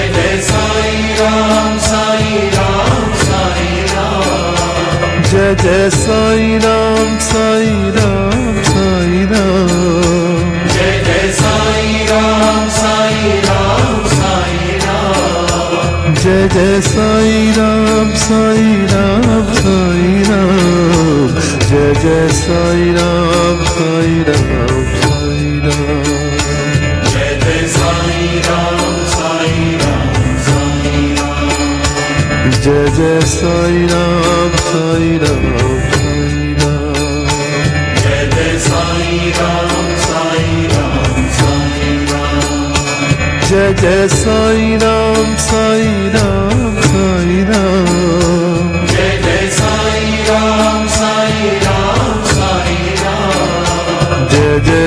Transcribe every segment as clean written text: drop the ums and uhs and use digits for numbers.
जय साई राम साई राम साई राम जय जय साई राम साई राम साई राम जय जय साई राम साई राम साई राम जय जय साई राम साई राम साई राम जय जय साई राम साई राम साई राम जय जय साई राम साई राम साई राम जय जय साई राम साई राम साई राम जय जय साई राम साई राम साई राम जय जय साई राम साई राम साई राम जय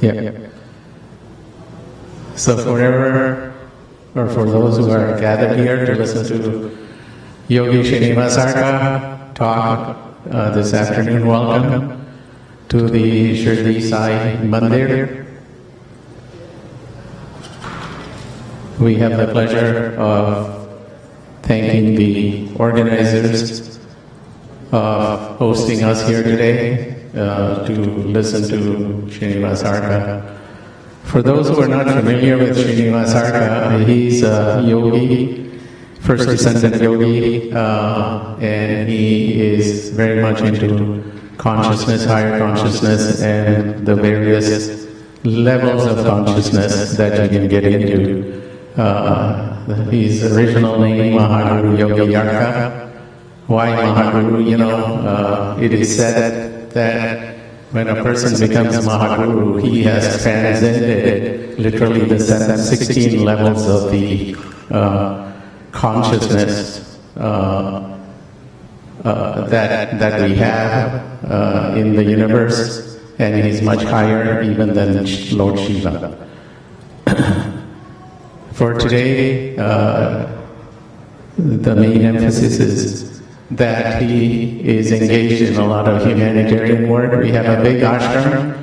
Yeah. So for those who are gathered here to listen to Yogi Srinivas Arka talk this afternoon, welcome to the Shirdi Sai Mandir. We have the pleasure of thanking the organizers of hosting us here today to listen to Srinivas Arka. For those who are not familiar with Srinivas Arka, he's a yogi, first descendant yogi, and he is very much into consciousness, higher consciousness, and the various levels of consciousness that you can get into. His original name, Mahaguru Yogi Arka. Why Mahaguru? It is said that when a person becomes Mahaguru, he has transcended literally the 16 levels of the consciousness that we have in the universe, and he's much higher even than Lord Shiva. For today, the main emphasis is that he is engaged in a lot of humanitarian work. We have a big ashram,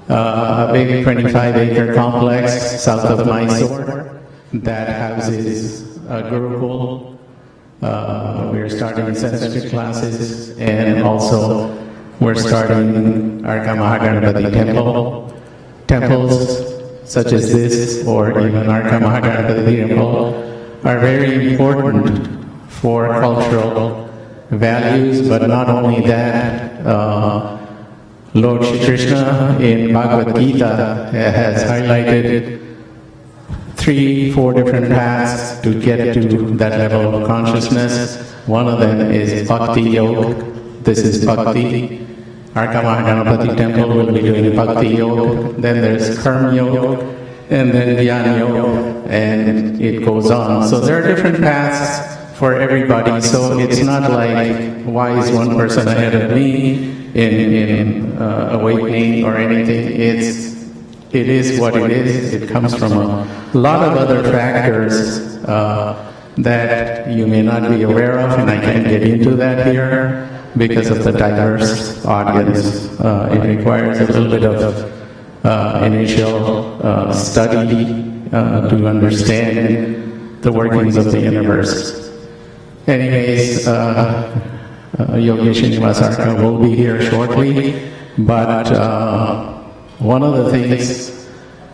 a big 25-acre complex south of Mysore that houses a Gurukul. We're starting Sanskrit classes, and also we're starting Arka Mahaganapati temples such as this, or even Arka Mahaganapati temple, are very important for cultural values, but not only that. Lord Shri Krishna in Bhagavad Gita has highlighted 3-4 different paths to get to that level of consciousness. One of them is Bhakti Yoga. This is Bhakti. Arka Mahaganapati temple will be doing Bhakti Yoga. Then there's Karma Yoga, and then Dhyana Yoga, and it goes on. So there are different paths for everybody. So it's not like, why is one person ahead of me in awakening or anything. It is what it is. It comes from a lot of other factors that you may not be aware of, and I can't get into that here because of the diverse audience. It requires a little bit of initial study to understand the workings of the universe. Anyways, Yogi Srinivas Arka will be here shortly, but one of the things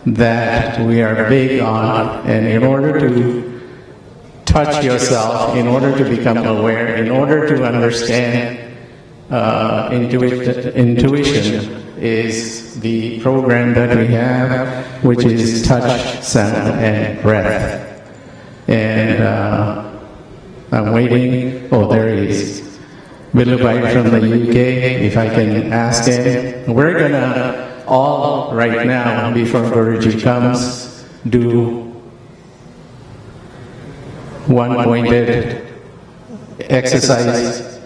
that we are big on, and in order to touch yourself, in order to become aware, in order to understand intuition, is the program that we have, which is touch, sound, and breath. And I'm waiting. Oh, there he is. Billubai from the UK, if I can ask him. We're going to all, right now, before Guruji comes, do one-pointed exercise,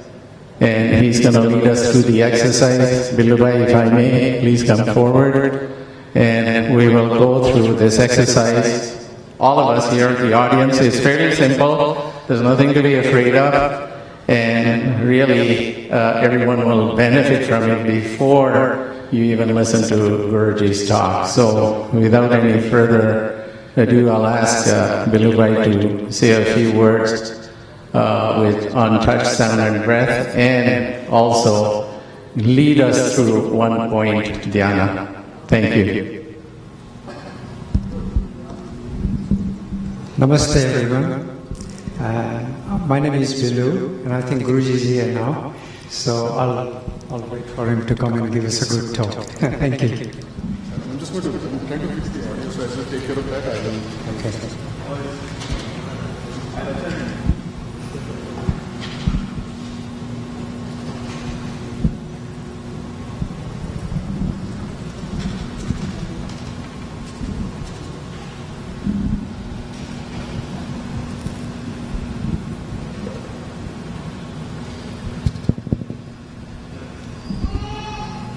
and he's going to lead us through the exercise. Billubai, if I may, please come forward, and we will go through this exercise. All of us here, the audience, is fairly simple. There's nothing to be afraid of, and really everyone will benefit from it before you even listen to Guruji's talk. So without any further ado, I'll ask Billubai to say a few words on touch, sound, and breath, and also lead us through one-point dhyana. Thank you. Namaste, everyone. My name is Billu, and I think Guruji is here now. So I'll wait for him to come and give us a good talk. Thank you. I'm just going to try to fix the audio, so as I take care of that, I will. Okay.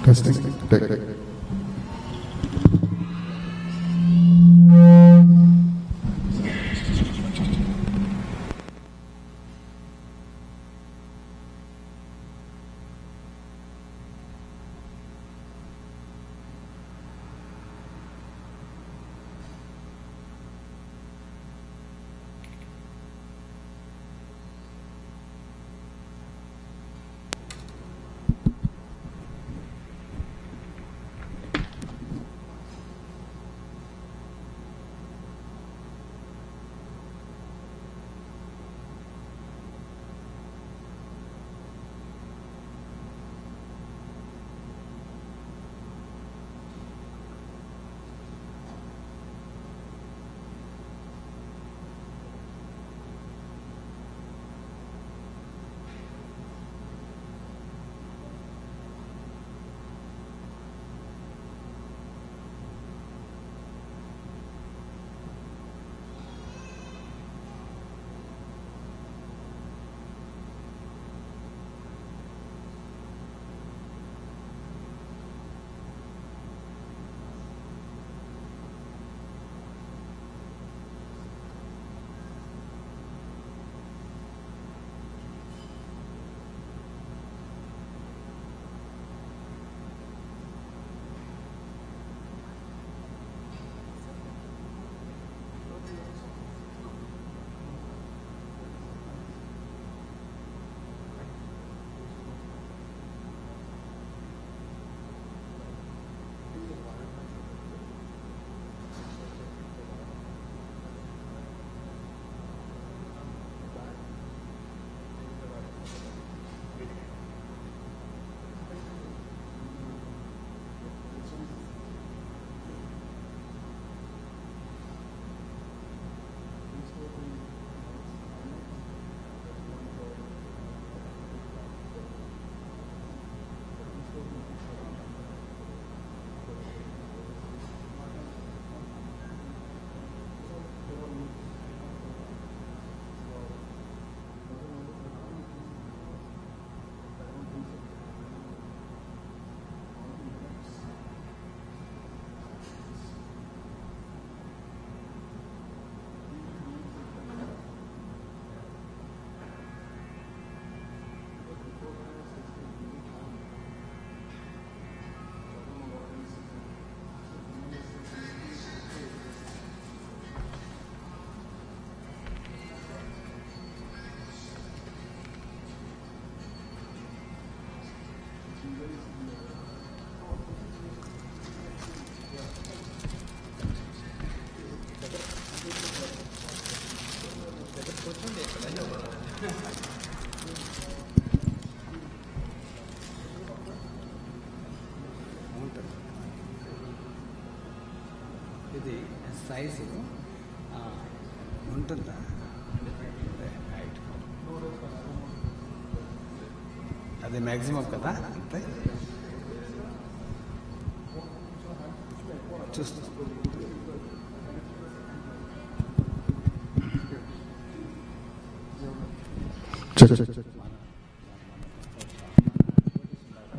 Testing. Take. ఇది size ఉంటుందా? అది maximum కదా, అంతే చూస్తా.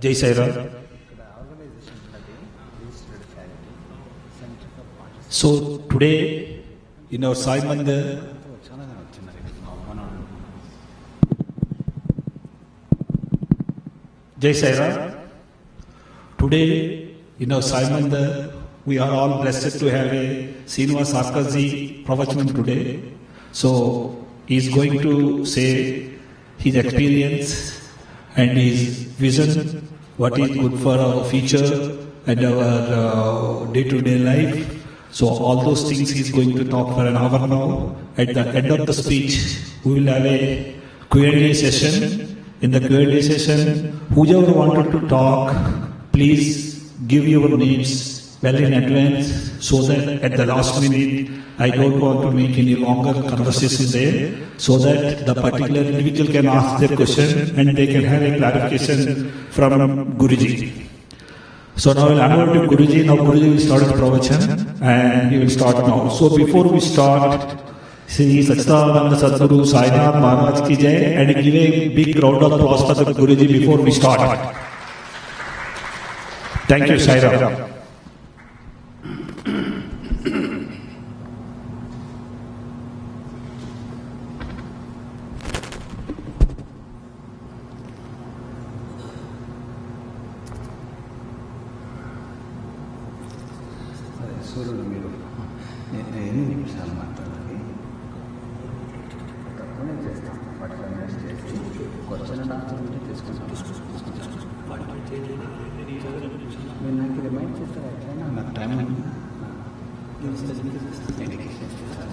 జై Sairam. So today in our Sai Mandir, Jai Sai Ram. Today in our Sai Mandir, we are all blessed to have a Srinivas Arka ji pravachanam today. So he is going to say his experience and his vision, what is good for our future and our day-to-day life. So all those things he is going to talk for an hour now. At the end of the speech, we will have a Q&A session. In the Q&A session, whoever wanted to talk, please give your names well in advance so that at the last minute, I don't want to make any longer conversation there, so that the particular individual can ask their question and they can have a clarification from Guruji. So now I will hand over to Guruji. Now Guruji will start the pravachan and he will start now. So before we start, Sri Satchidananda Sadguru Sainath Maharaj ki jai, and give a big round of applause for the Guruji before we start. Thank you, Sai Ram. సూర్యుడు మీరు ఎన్ని నిమిషాలు మాట్లాడాలి? తక్కువనే చేస్తాం, 45 minutes చేసి question and answer ఉంటే తీసుకుంటాం. మీరు నాకు రిమైండ్ చేస్తారా? ఎట్లయినా నాకు టైం డెడికేషన్ చేస్తారు.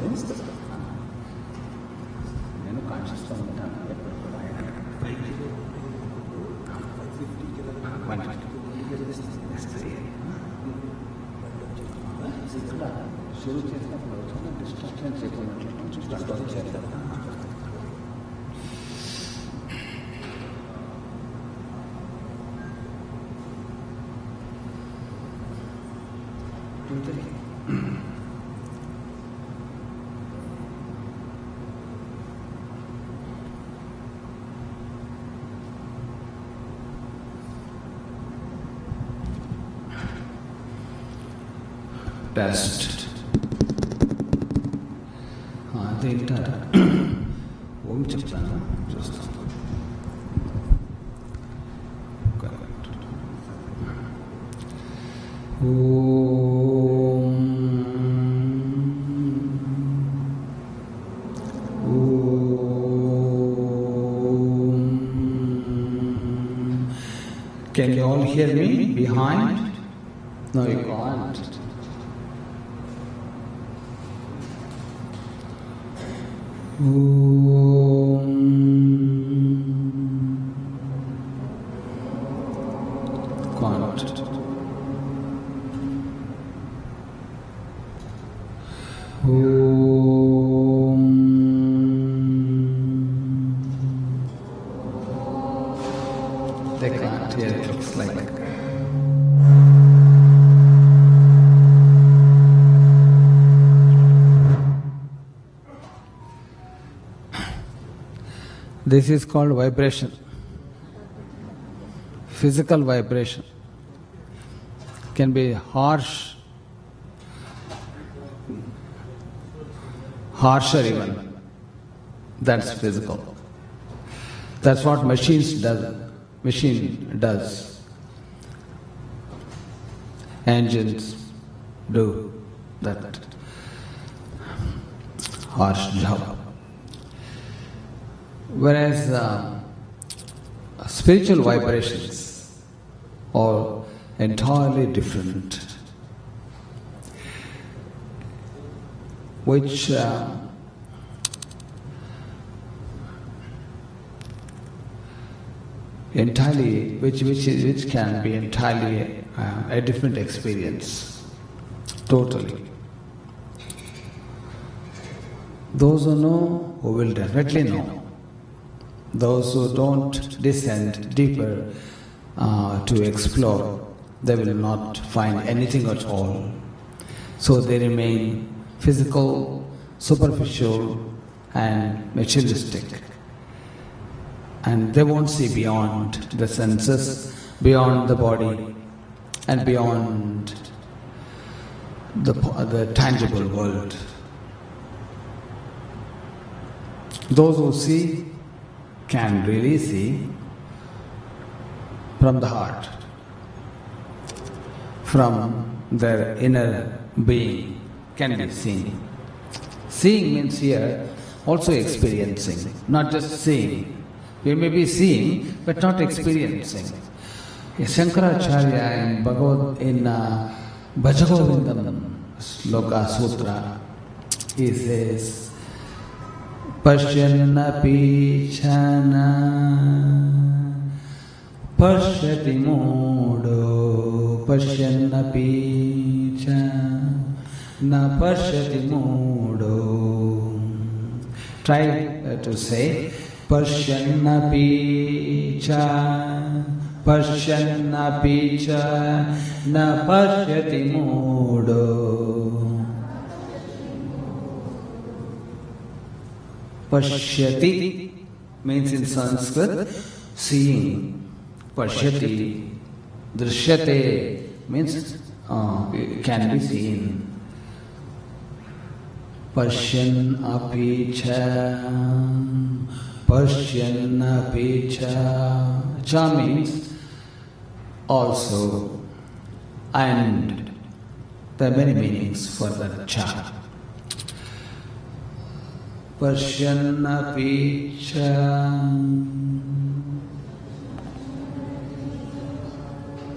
నేను కాన్షియస్గా ఉంటాను ఎప్పుడు కూడా. ఇక్కడ షురూ చేసినప్పుడు చాలా డిస్ట్రాక్షన్ చేయకుండా కంట్రోల్ చేయాలి. టెస్ట్ అదేంటారా? ఓం చెప్తాను, చూస్తాను. Can you all hear me behind? No, you can't. Can't. They can't hear, it looks like. This is called vibration, physical vibration. Can be harsher even. That's physical. That's what machine does. Engines do that harsh job. Whereas spiritual vibrations are entirely different, which can be entirely a different experience, totally. Those who know, who will definitely know. Those who don't descend deeper to explore, they will not find anything at all. So they remain physical, superficial and materialistic. And they won't see beyond the senses, beyond the body and beyond the tangible world. Those who see can really see from the heart, from their inner being can be seen. Seeing means here also experiencing, not just seeing. We may be seeing but not experiencing. Shankaracharya in Bhajagovindam Sloka Sutra, he says, Pashyannapi chana pashyati modo Pashyannapi chana pashyati modo. Try to say Pashyannapi cha Pashyannapi cha na pashyati modo. Pashyati means in Sanskrit seeing. Pashyati, drishyate means can be seen. Pashyan api cha, pashyan api cha. Cha means also, and there are many meanings for that cha. Pashyannapi cha.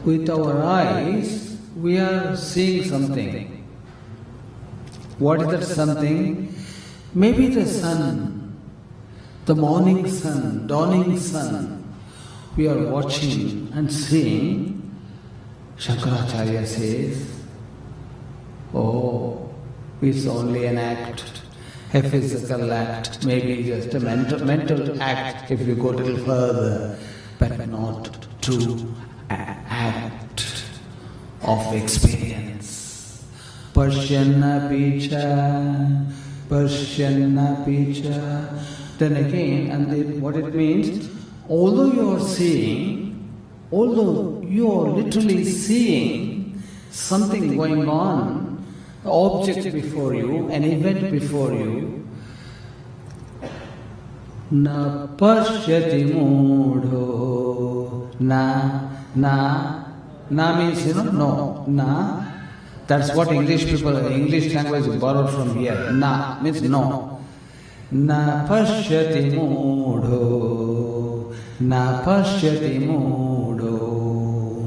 With our eyes, we are seeing something. What is that something? Maybe the sun, the morning sun, dawning sun. We are watching and seeing. Shankaracharya says, oh, it's only an act. A physical act, maybe just a mental act if you go a little further, but not true act of experience. Pashyannapi cha, pashyannapi cha. Then again, and what it means, although you are literally seeing something going on, object before you, an event before you, na pashyati moodho, na means, no, na. That's what English language is borrowed from here. Na means no. Na pashyati moodho, na pashyati moodho.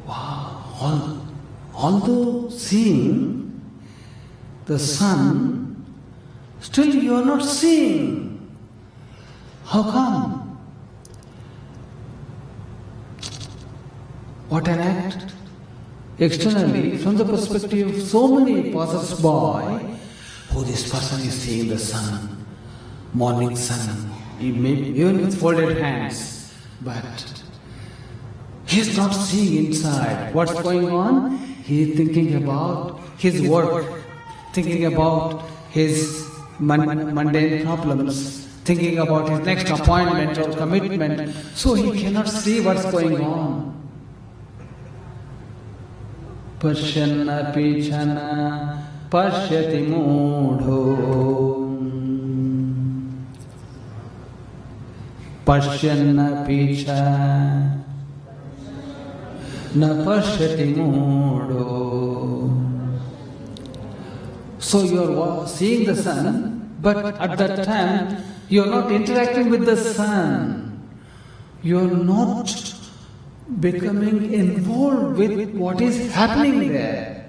Wow. Although seeing the sun, still you are not seeing. How come? What an act! Externally, from the perspective of so many passers-by, oh, this person is seeing the sun, morning sun, even with folded hands, but he is not seeing inside what's going on. He is thinking about his work, thinking about his mundane problems, thinking about his next appointment or commitment, so he cannot see what's going on. Pashyannapi chana pashyati moodho, Pashyannapi cha na pashyati moodho. So you are seeing the sun, but at that time you are not interacting with the sun. You are not becoming involved with what is happening there,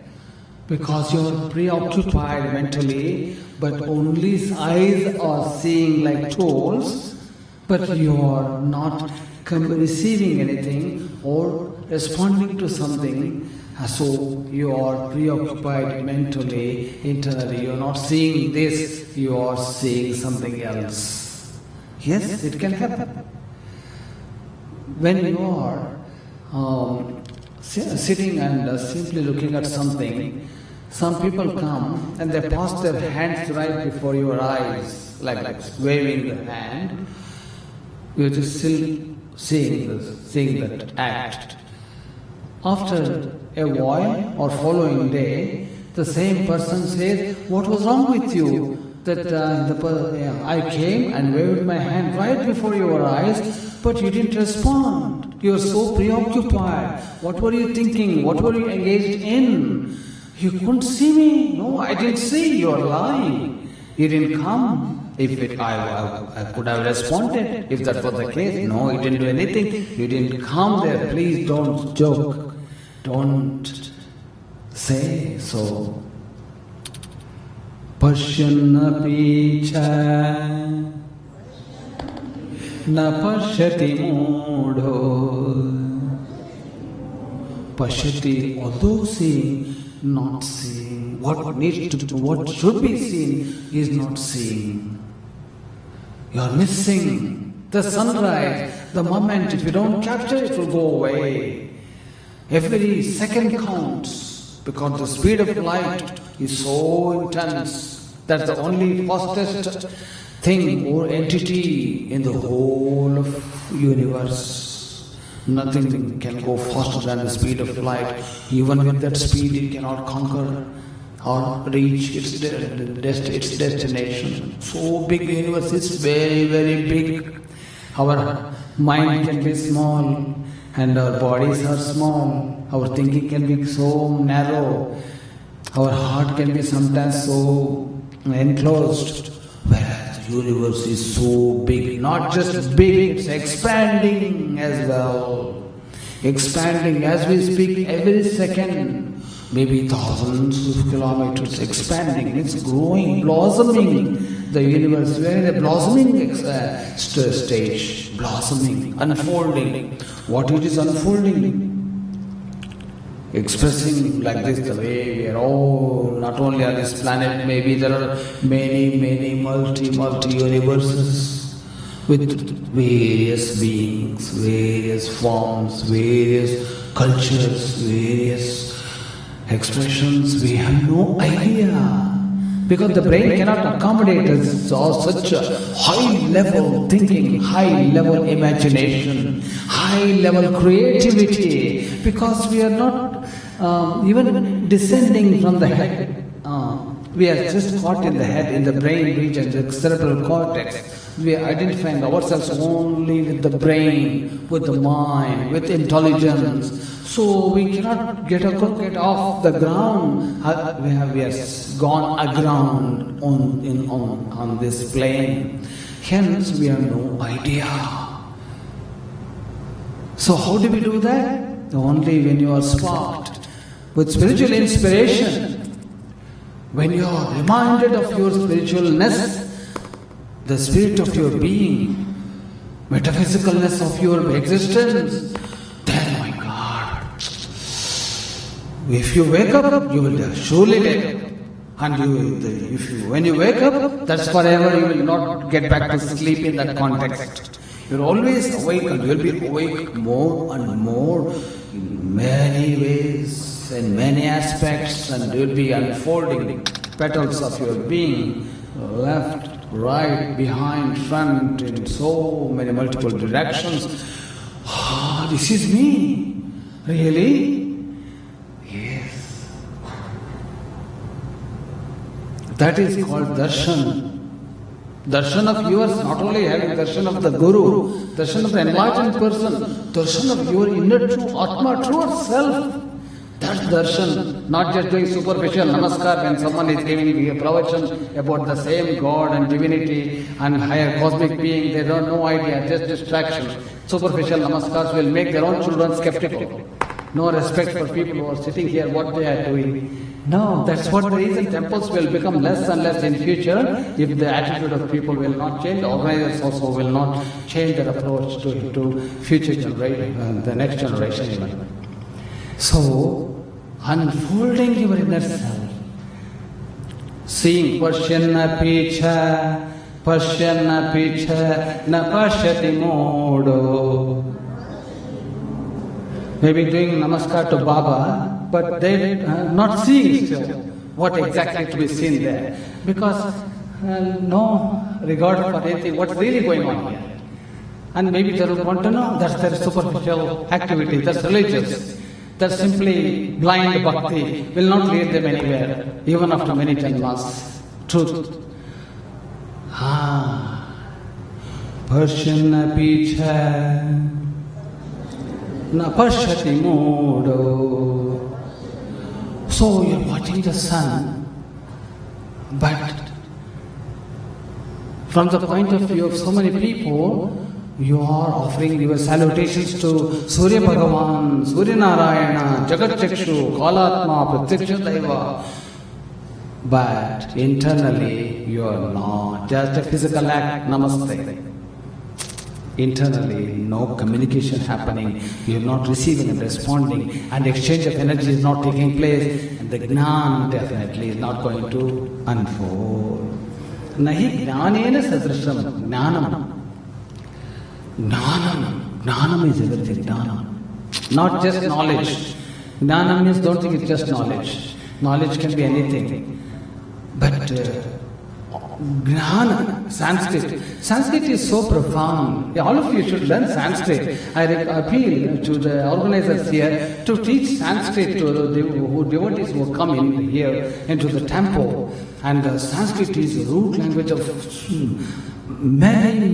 because you are preoccupied mentally, but only eyes are seeing like tools, but you are not receiving anything or responding to something, so you are preoccupied mentally, internally. You are not seeing this, you are seeing something else. Yes, it can happen. When you are sitting and simply looking at something, some people come and they pass their hands right before your eyes, like waving the hand. You are just still seeing that act. After a while or following day, the same person says, "What was wrong with you? That I came and waved my hand right before your eyes, but you didn't respond. You were so preoccupied. What were you thinking? What were you engaged in? You couldn't see me. No, I didn't see. You are lying. You didn't come. I could have responded if that was the case. No, you didn't do anything. You didn't come there. Please don't joke. Don't say so." Pashyannapi cha na pashyati mudho. Pashyati, although seeing, not seeing. What should be seen is not seen. You are missing the sunrise, the moment. If you don't capture it, it will go away. Every second counts because the speed of light is so intense. That's the only fastest thing or entity in the whole of universe. Nothing can go faster than the speed of light. Even with that speed, it cannot conquer or reach its destination. So big universe is very, very big. Our mind can be small and our bodies are small. Our thinking can be so narrow. Our heart can be sometimes so enclosed. Whereas the universe is so big. Not just big, it's expanding as well. Expanding as we speak every second. Maybe thousands of kilometers expanding. It's growing, blossoming. The universe, we are in a blossoming stage. Blossoming, unfolding. What it is unfolding? Expressing like this, the way we are all, not only on this planet, maybe there are many multi universes with various beings, various forms, various cultures, various expressions. We have no idea. Because the brain cannot accommodate us or such a high-level thinking, high-level imagination, high-level creativity, because we are not even descending from the head. We are just caught in the head, in the brain region, the cerebral cortex. We are identifying ourselves only with the brain, with the mind, with intelligence. So we cannot get off the ground. We have gone aground on this plane. Hence, we have no idea. So how do we do that? Only when you are sparked with spiritual inspiration. When you are reminded of your spiritualness, the spirit of your being, metaphysicalness of your existence, then, my God, if you wake up, you will surely wake up. And when you wake up, that's forever. You will not get back to sleep in that context. You will always awaken. You will be awake more and more in many ways, in many aspects, and you will be unfolding petals of your being, left, right, behind, front, in so many multiple directions. This is me. Really? Yes. That is called darshan. Darshan of yours, not only having darshan of the Guru, darshan of the enlightened person, darshan of your inner true Atma, true self. That's darshan, not just doing superficial namaskar when someone is giving a pravachan about the same God and divinity and higher cosmic being. They don't no idea, just distraction. Superficial namaskars will make their own children skeptical. No respect for people who are sitting here, what they are doing. No, that's what the reason temples will become less and less in future if the attitude of people will not change. The organizers also will not change their approach to future generation, the next generation even. So, unfolding your inner self, seeing Pashyana Picha, na pashyati modo. Maybe doing namaskar to Baba, but they not seeing still what exactly to be seen there. Because no regard for anything, what's really going on here. And maybe they don't want to know, that's their superficial activity, that's religious. That's simply blind bhakti, will not lead them anywhere, even after many janmas. Truth. Pashyana picha na pashyati modo. So you're watching the sun, but from the point of view of so many people, you are offering your salutations to Surya Bhagavan, Surya Narayana, Jagat Chakshu, Kalatma, Pratyaksha Daiva. But internally, you are not just a physical act, namaste. Internally, no communication happening, you are not receiving and responding, and exchange of energy is not taking place, and the Gnan definitely is not going to unfold. Nahi Gnanena Sadrisham, Gnanam. Gnanam is everything, Gnanam. Not just knowledge. Gnanam means, don't think it's just knowledge. Knowledge can be anything. But Gnana, Sanskrit is so profound. All of you should learn Sanskrit. I appeal to the organizers here to teach Sanskrit to the devotees who come in here into the temple. And Sanskrit is the root language of many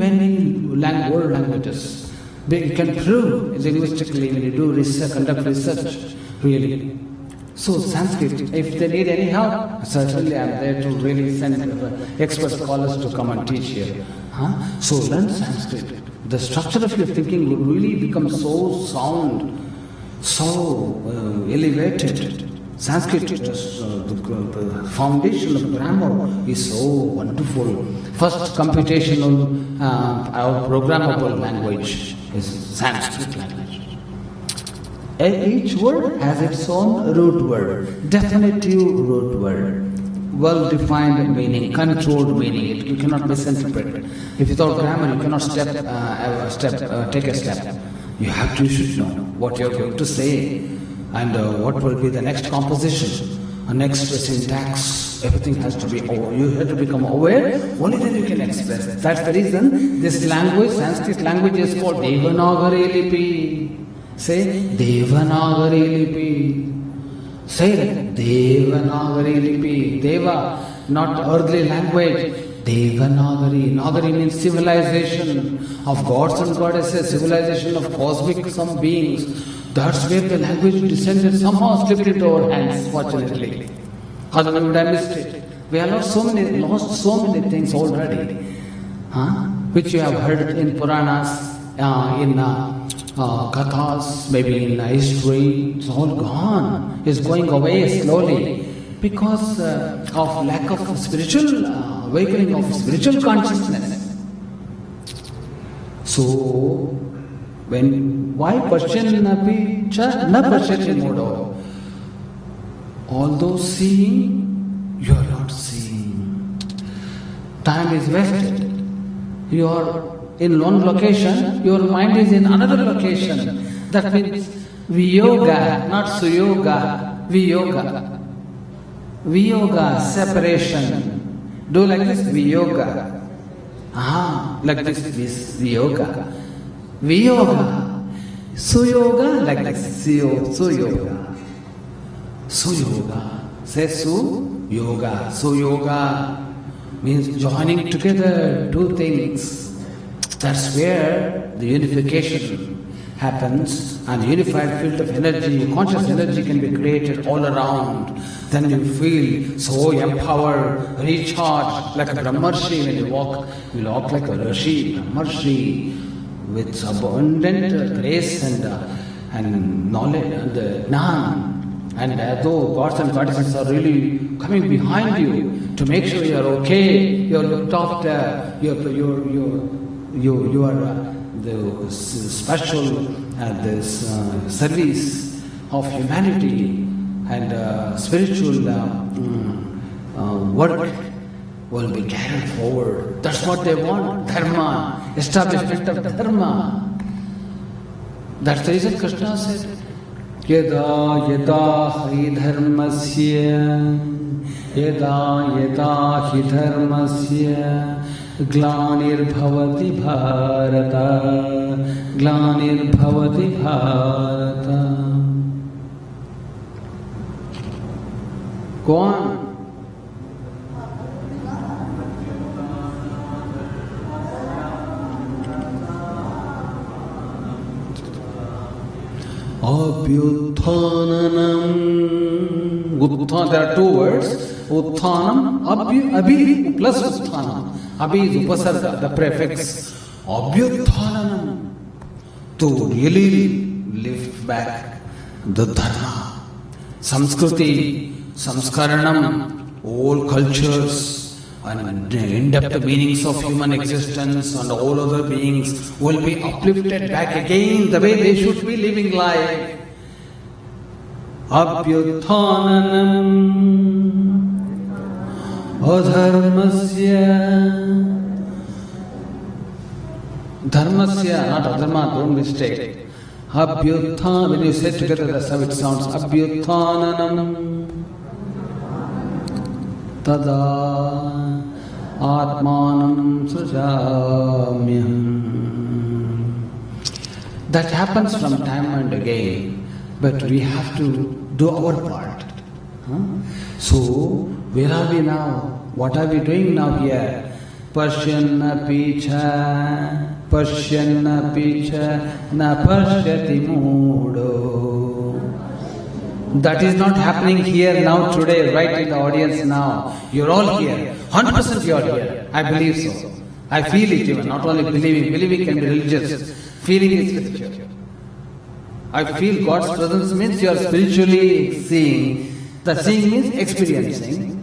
world languages. You can prove linguistically when you do research, conduct research, really. So Sanskrit, if they need any help, certainly I am there to really send expert scholars to come and teach here. So learn Sanskrit. The structure of your thinking will really become so sound, so elevated. Sanskrit, the foundation of grammar is so wonderful. First computational programmable language is Sanskrit language. Each word has its own root word, definitive root word, well-defined meaning, controlled meaning. You cannot misinterpret. If without grammar, you cannot take a step. You should know what you are going to say and what will be the next composition, next syntax. Everything has to be. You have to become aware. Only then you can express. That's the reason this language, Sanskrit language, is called Devanagari Lipi. Say Devanagari Lipi. Say that Devanagari Lipi. Deva, not earthly language. Devanagari. Nagari means civilization of gods and goddesses, civilization of cosmic some beings. That's where the language descended, somehow slipped into our hands, fortunately. Otherwise we would have missed it. We have lost so many things already, which you have heard in Puranas, in Kathas, maybe in history. It's all gone. It's going away slowly because of lack of spiritual awakening of spiritual consciousness. So, why Pashyana Picha na pashyati modo? Although seeing, you are not seeing. Time is wasted. You are in one location, your mind is in another location. That means Viyoga, not Suyoga, Viyoga. Viyoga, separation. Do like this, Viyoga. Like this Viyoga. Viyoga. Suyoga, like this, Suyoga. Suyoga. Say Su-yoga. Suyoga means joining together two things. That's where the unification happens and unified field of energy, conscious energy can be created all around. Then you feel so empowered, recharged like a Brahmarshi when you walk like a Rishi, Brahmarshi with abundant grace and knowledge and Gnan. And though gods and goddesses are really coming behind you to make sure you are okay, you are looked after, you are the special service of humanity and spiritual work will be carried forward. That's what they want, dharma, establishment of dharma. That's the reason Krishna said, Yada yada hi dharmasya, yada yada hi dharmasya, glanir bhavati bharata, glanir bhavati bharata. Go on. Abhyutthananam. There are two words. Utthanam, abhi plus utthanam. Abhi is upasarga, the prefix. Abhyutthananam. To really lift back the dharma. Samskriti, samskaranam, all cultures and in-depth meanings of human existence and all other beings will be uplifted back again the way they should be living life. Abhyutthananam adharmasya. Dharmasya, not adharma, don't mistake. Abhyutthanam, when you say together that's how it sounds. Abhyutthananam tada atmanam sujamyam. That happens from time and again, but we have to do our part. So, where are we now? What are we doing now here? Pashyanna picha, pashyanna picha, na pashyati moodo. That is not happening here now today, right in the audience now. You're all here. 100% you're here. I believe so. I feel it even, not only believing. Believing can be religious. Feeling is spiritual. I feel God's presence means you are spiritually seeing. The seeing means experiencing.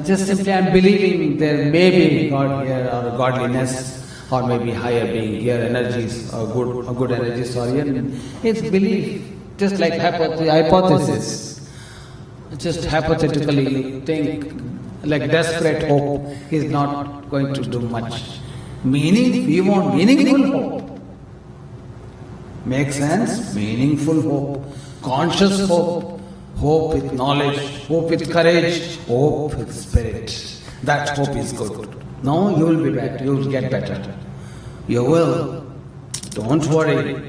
Just simply I'm believing there may be God here or godliness or maybe higher being here, energies or good energies are here. It's belief. Just like hypothesis, just hypothetically think, like desperate hope is not going to do much. Meaning, we want meaningful hope. Make sense? Meaningful hope, conscious hope, hope with knowledge, hope with courage, hope with spirit. That hope is good. No, you will be better, you will get better. You will. Don't worry.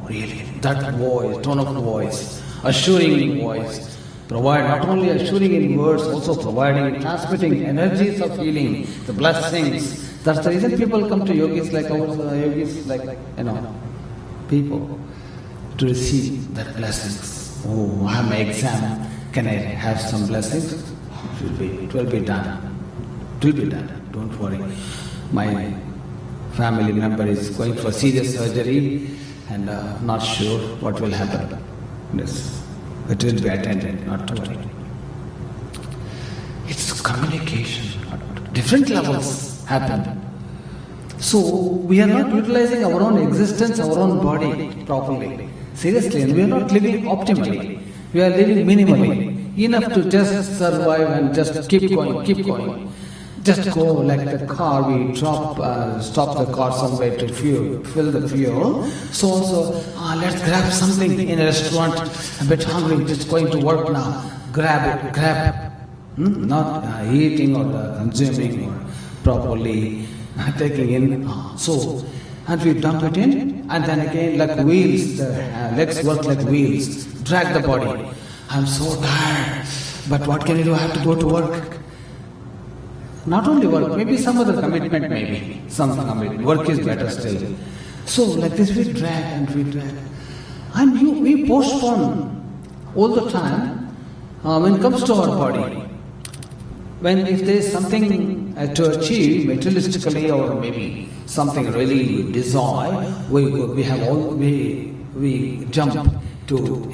Really, that voice, tone of voice, assuring voice, provide not only assuring in words, also providing, transmitting energies of healing, the blessings. That's the reason people come to yogis like ours, people to receive that blessings. Oh, I have my exam. Can I have some blessings? It will be done. It will be done. Don't worry. My family member is going for serious surgery. And not sure what will happen. Yes, it will be attended, not to worry. It's communication. Different levels happen. So we are not utilizing our own existence, our own body properly. Seriously, and we are not living optimally. We are living minimally. Enough to just survive and just keep going. Just go like the car, we stop the car somewhere to fill the fuel. So let's grab something in a restaurant, a bit hungry, just going to work now. Grab it. Not eating or consuming or properly taking in. And we dump it in, and then again like wheels, the legs work like wheels, drag the body. I'm so tired, but what can you do? I have to go to work. Not only work, maybe some other commitment, maybe. Some commitment. Work is better still. So like this we drag. And we postpone all the time when it comes to our body. If there is something to achieve materialistically or maybe something really desire, we jump to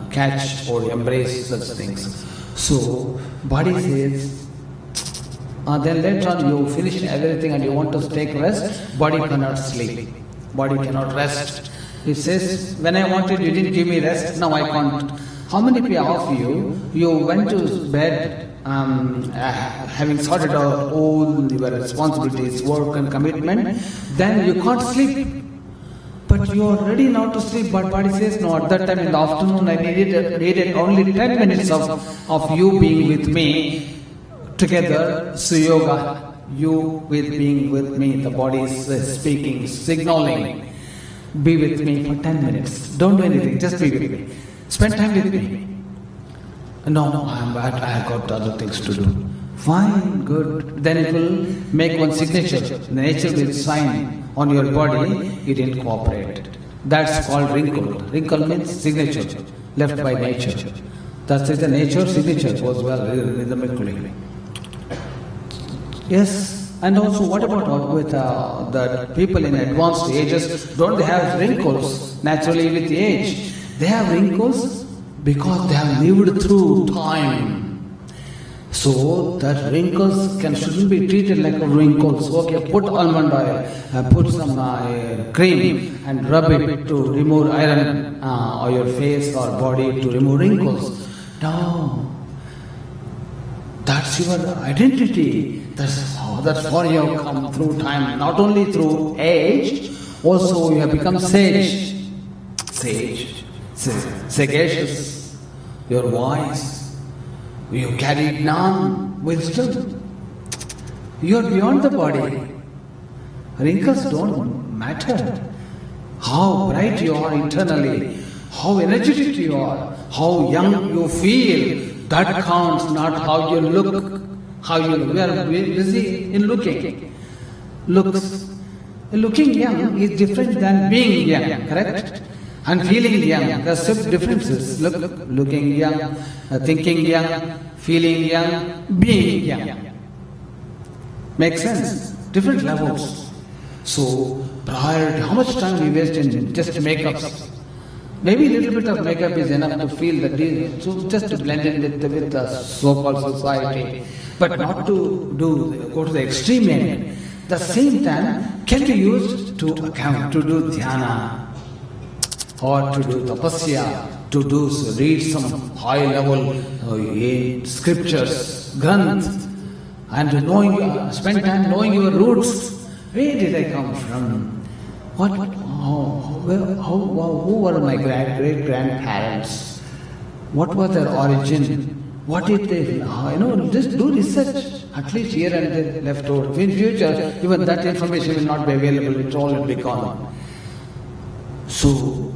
catch or embrace such things. So body says, then later on you finish everything and you want to take rest, body cannot sleep, body cannot rest. He says, when I wanted, you didn't give me rest, now I can't. How many of you went to bed having sorted out all your responsibilities, work and commitment, then you can't sleep. But you are ready now to sleep, but body says, no, at that time in the afternoon I needed only 10 minutes of you being with me together, Suyoga, you with being with me, the body is speaking, signaling, be with me for 10 minutes, don't do anything, just be with me, spend time with me. No, I'm bad, I have got other things to do. Fine, good, then it will make one signature, the nature will sign on your body, you didn't cooperate. That's called wrinkle. Wrinkle means signature, left by nature. That's the nature signature goes well rhythmically. Yes, and also what about with the people in advanced ages? Don't they have wrinkles naturally with age? They have wrinkles because they have lived through time. So that wrinkles shouldn't be treated like wrinkles. Okay, put almond oil, put some cream and rub it to remove iron or your face or body to remove wrinkles. No, that's your identity. That's for you have come through time, not only through age, also you have become sage, sagacious, your voice. You carry wisdom. You are beyond the body. Wrinkles don't matter. How bright you are internally, how energetic you are, how young you feel, that counts, not how you look. We are busy in looking. Looking young is different than being young, correct? And feeling young, there are some differences. Looking young, thinking young, feeling young, being young. Makes sense? Different levels. So, priority, how much time we waste in just makeups? Maybe a little bit of makeup is enough to feel the deal, so just to blend in with the so-called society, but not to go to the extreme end. The same time can be used to do dhyana, or to do tapasya, to read some high-level scriptures, granth, and to spend time knowing your roots. Where did I come from? Who were my great-grandparents? What was their origin? What did they, just do research, at least here and there left over. In future, even that information will not be available, it all will be gone. So,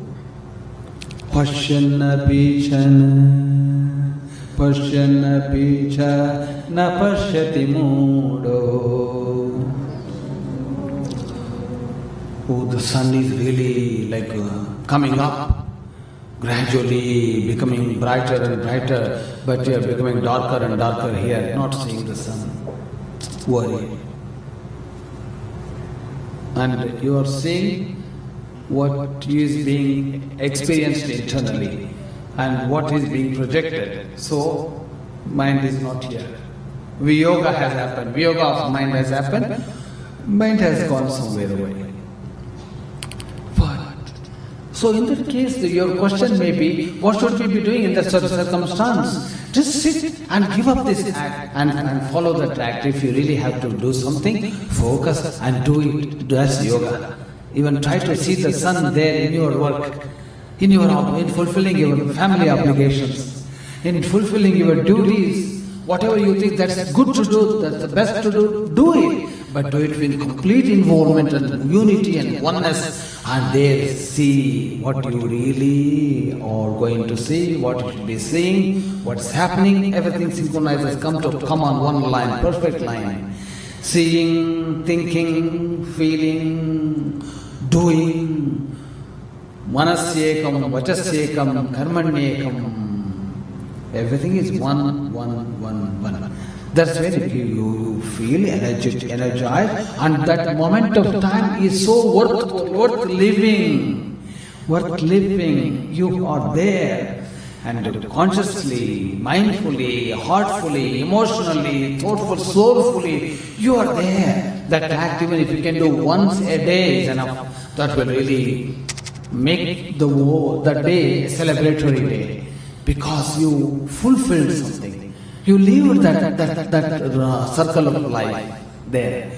Pashyana picha na pashyati mudo. Oh, the sun is really like coming up, gradually becoming brighter and brighter, but you are becoming darker and darker here, not seeing the sun. Worry. And you are seeing what is being experienced internally and what is being projected. So, mind is not here. Viyoga has happened. Viyoga of mind has happened. Mind has gone somewhere away. So in that case, your question may be, what should we be doing in that circumstance? Just sit and give up this act and follow that act. If you really have to do something, focus and do it. That's yoga. Even try to see the sun there in your work, in fulfilling your family obligations, in fulfilling your duties. Whatever you think that's good to do, that's the best to do it. But do it with complete involvement and unity and oneness, and there see what you really are going to see, what you should be seeing, what's happening, everything synchronizes, come on one line, perfect line. Seeing, thinking, feeling, doing, manasyekam, vachasyekam, karmanyekam. Everything is one. That's when you feel energized, and that moment of time is so worth living. Worth living. You are there, and consciously, mindfully, heartfully, emotionally, thoughtful, soulfully, you are there. That act, even if you can do once a day, is enough. That will really make the day a celebratory day because you fulfilled something. You leave that circle of life there.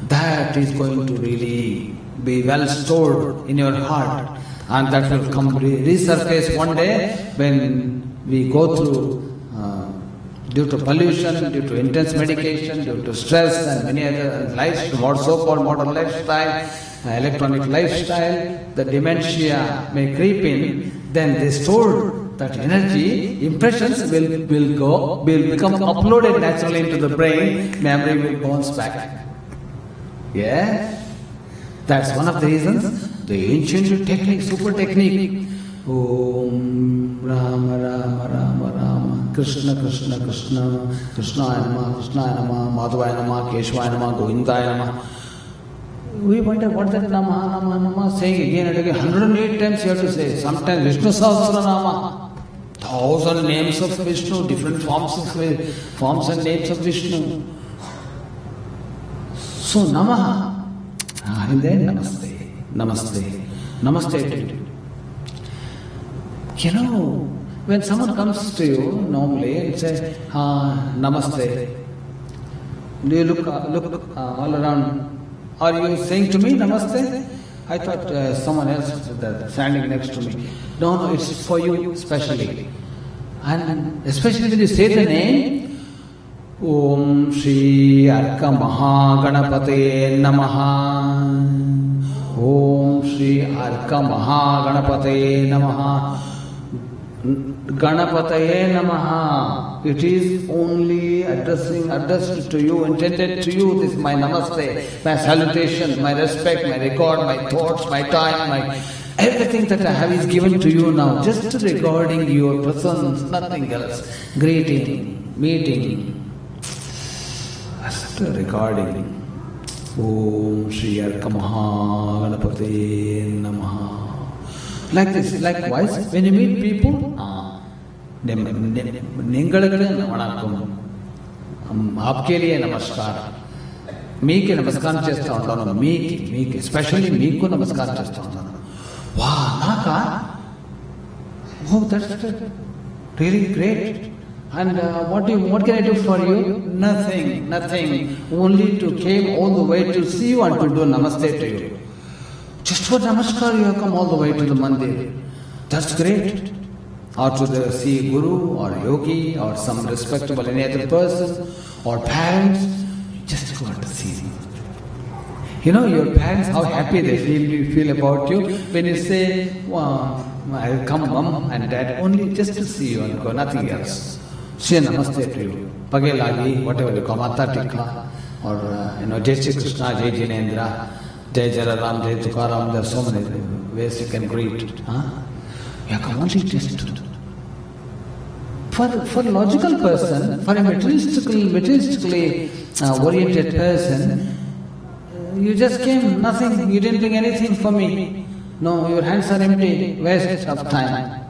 That is going to really be well stored in your heart, and that will come resurface one day when we go through due to pollution, due to intense medication, due to stress and many other what so-called modern lifestyle, electronic lifestyle, the dementia may creep in, then they store that energy, impressions will become uploaded naturally into the brain, memory will bounce back. Yeah? That's one of the reasons, the ancient technique, super technique. Om Rama Rama Rama Rama Krishna Krishna Krishna Krishnaya Nama Krishnaya Nama Madhavaya Nama Keshvaya Nama Govindaya Nama. We wonder what that Nama Nama Nama saying again and again. 108 times you have to say. Sometimes Vishnu Sahasra Nama. 1,000 names of Vishnu, different forms and names of Vishnu. So Namaha. And then Namaste. Namaste. Namaste to you. You know, when someone comes to you normally and says, Namaste, do you look all around? Are you saying to me Namaste? I thought someone else was standing next to me. No, it's for you especially. And especially when you say the name, Om Shri Arka Mahaganapate Namaha. Om Shri Arka Mahaganapate Namaha. Ganapataye Namaha. It is only addressed to you, intended to you. This is my namaste, my salutation, my respect, my regard, my thoughts, my time, my everything that I have is given to you now. Just regarding your presence, nothing else. Greeting, meeting, just regarding. Om Shri Arka Mahaganapate Namaha. Like this, likewise, when you meet people, Ningalakku Namaskam, Aapke liye Namaskar, Meeke Namaskar chesta untanu, Meeke, especially Meeku Namaskar chesta untanu. Wow, Naka? Oh, that's really great. And what can I do for you? Nothing. Only to came all the way to see you and to do Namaste to you. Just for Namaskar you have come all the way to the Mandir. That's great. Or to see Guru or Yogi or some respectable any other person or parents. Just go to see them. You know your parents, how happy they feel about you when you say, I'll come mom and dad only just to see you and go, nothing else. Say Namaste to you. Page lagi, whatever you call, Mata Tikka or Jai Shri Krishna, Jai Jinendra, Jai Jararam, Jai Tukaram, there are so many ways you can greet. You can only just to. For a logical person, for a materialistically oriented person, you just came, nothing, you didn't bring anything for me. No, your hands are empty, waste of time.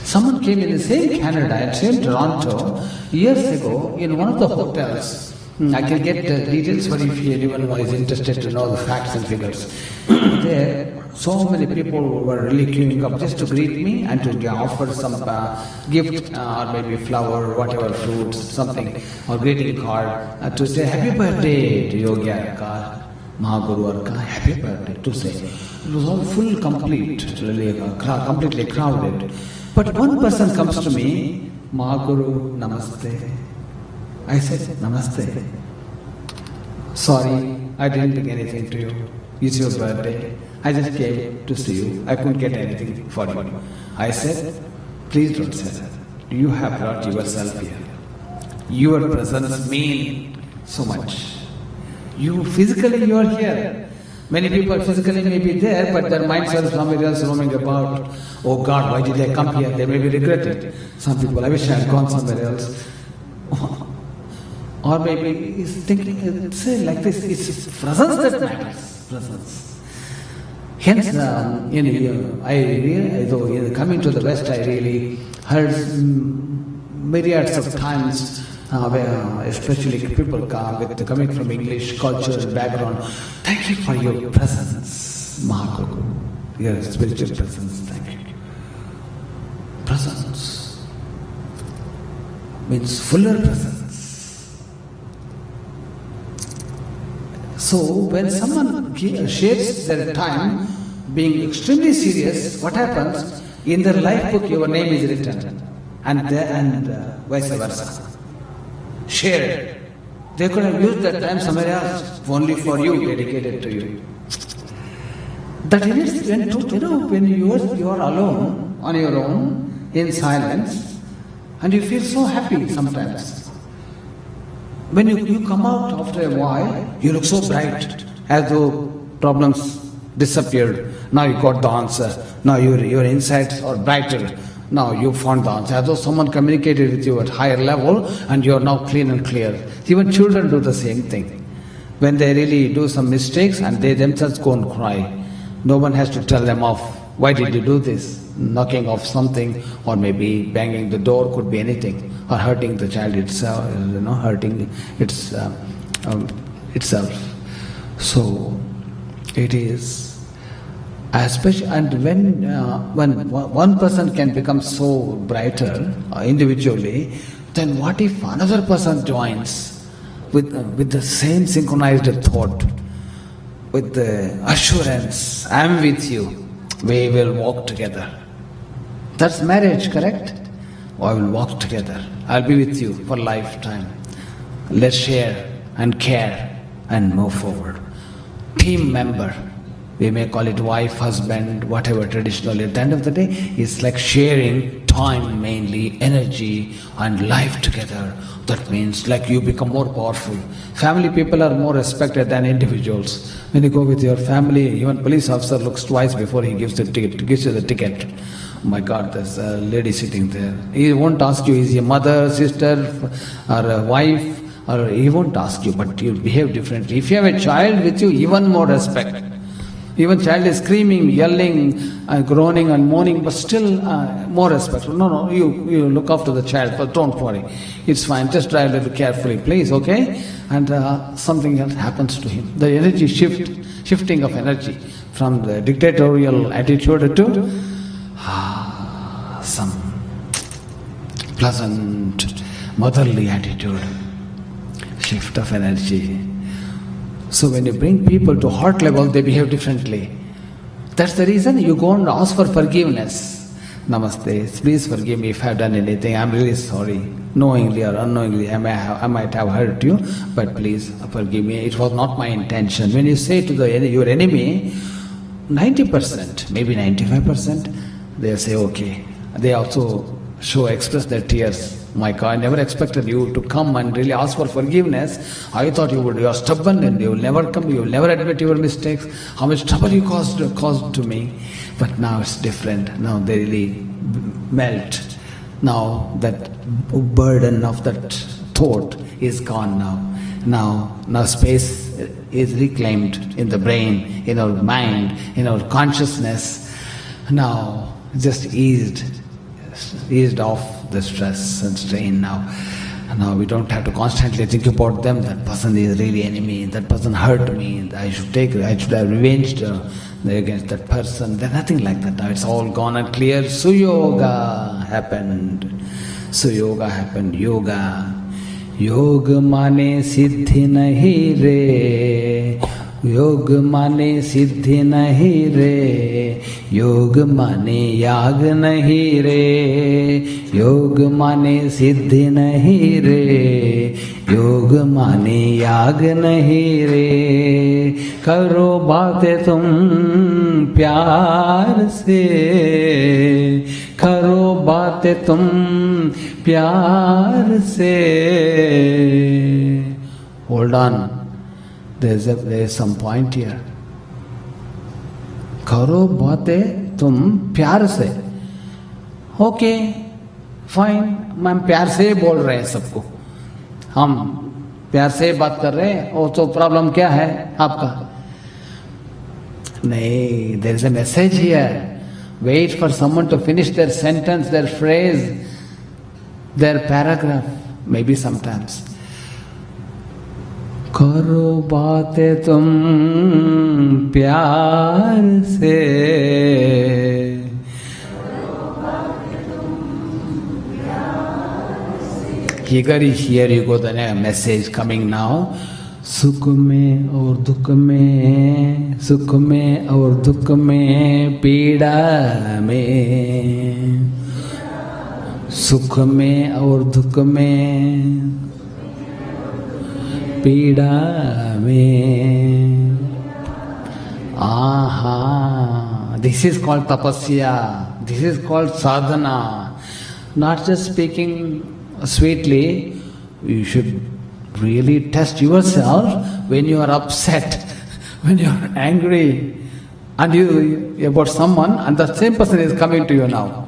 Someone came in the same Canada and same Toronto years ago in one of the hotels. I can get details for if anyone is interested to know the facts and figures. There, so many people were really queuing up just to greet me and to offer some gift or maybe flower, whatever, fruits, something, or greeting card to say happy birthday to Yogi Arka, Mahaguru Arka, happy birthday to say. It was all full, complete, really completely crowded. But one person comes to me, Mahaguru, Namaste. I said, Namaste. Sorry, I didn't bring anything to you. It's your birthday. I just came to see you. I couldn't get anything for you. I said, please don't say that. You have brought yourself here. Your presence means so much. You are here. Many people physically may be there, but their minds are somewhere else roaming about. Oh God, why did I come here? They may be regretting. Some people, I wish I had gone somewhere else. Or maybe he's thinking, say like this, it's presence that matters. Presence. Hence, coming to the West, I really heard myriads of times, especially people coming from English culture and background, thank you for your presence. Mahaprabhu. Your spiritual presence, thank you. Presence means fuller presence. So when someone shares their time being extremely serious, what happens? In their life book your name is written and vice versa. Shared. They could have used that time somewhere else, only for you, dedicated to you. That is when you are alone, on your own, in silence, and you feel so happy sometimes. When you come out after a while, you look so bright, as though problems disappeared. Now you got the answer. Now your insights are brighter. Now you found the answer. As though someone communicated with you at higher level and you are now clean and clear. Even children do the same thing. When they really do some mistakes and they themselves go and cry, no one has to tell them off. Why did you do this? Knocking off something, or maybe banging the door, could be anything, or hurting the child itself, hurting itself. So it is. Especially, and when one person can become so brighter individually, then what if another person joins with the same synchronized thought, with the assurance, I am with you, we will walk together. That's marriage, correct? I will walk together. I'll be with you for lifetime. Let's share and care and move forward. Team member. We may call it wife, husband, whatever traditionally. At the end of the day, it's like sharing time mainly, energy and life together. That means like you become more powerful. Family people are more respected than individuals. When you go with your family, even police officer looks twice before he gives you the ticket. Oh my God, there's a lady sitting there. He won't ask you, is he a mother, sister, or a wife, or he won't ask you, but you behave differently. If you have a child with you, even more respect. Even child is screaming, yelling, groaning and moaning, but still more respectful. No, you look after the child, but don't worry. It's fine, just drive a little carefully, please, okay? And something else happens to him. The energy shifting of energy from the dictatorial attitude to some pleasant, motherly attitude. Shift of energy. So when you bring people to heart level, they behave differently. That's the reason you go and ask for forgiveness. Namaste, please forgive me if I have done anything. I'm really sorry. Knowingly or unknowingly, I might have hurt you, but please forgive me. It was not my intention. When you say to your enemy, 90%, maybe 95%, they'll say okay. They also express their tears. My God, I never expected you to come and really ask for forgiveness. I thought you are stubborn and you will never come, you will never admit your mistakes. How much trouble you caused to me. But now it's different. Now they really melt. Now that burden of that thought is gone now. Now space is reclaimed in the brain, in our mind, in our consciousness. Now just eased off the stress and strain now. Now we don't have to constantly think about them. That person is really enemy. That person hurt me. I should have revenged against that person. There's nothing like that now. It's all gone and clear. Suyoga happened. Yoga. Yoga mane siddhi nahi re. योग माने सिद्धि नहीं रे, योग माने याग नहीं रे, योग माने सिद्धि नहीं रे, योग माने याग नहीं रे। करो बातें तुम प्यार से, करो बातें तुम प्यार से। Hold on. There's some point here. करो बातें तुम प्यार से. ओके फाइन, हम प्यार से बोल रहे हैं सबको, हम प्यार से बात कर रहे हैं. और तो प्रॉब्लम क्या है आपका? नहीं, there is a message here. Wait for someone to finish their sentence, their phrase, their paragraph, maybe sometimes. करो बातें तुम प्यार से, here you go, the message coming now. सुख में और दुख में, सुख में और दुख में, पीड़ा में, सुख में और दुख में, पीड़ा में. Aha, this is called tapasya, this is called sadhana. Not just speaking sweetly, you should really test yourself when you are upset, when you are angry, and you about someone, and the same person is coming to you now.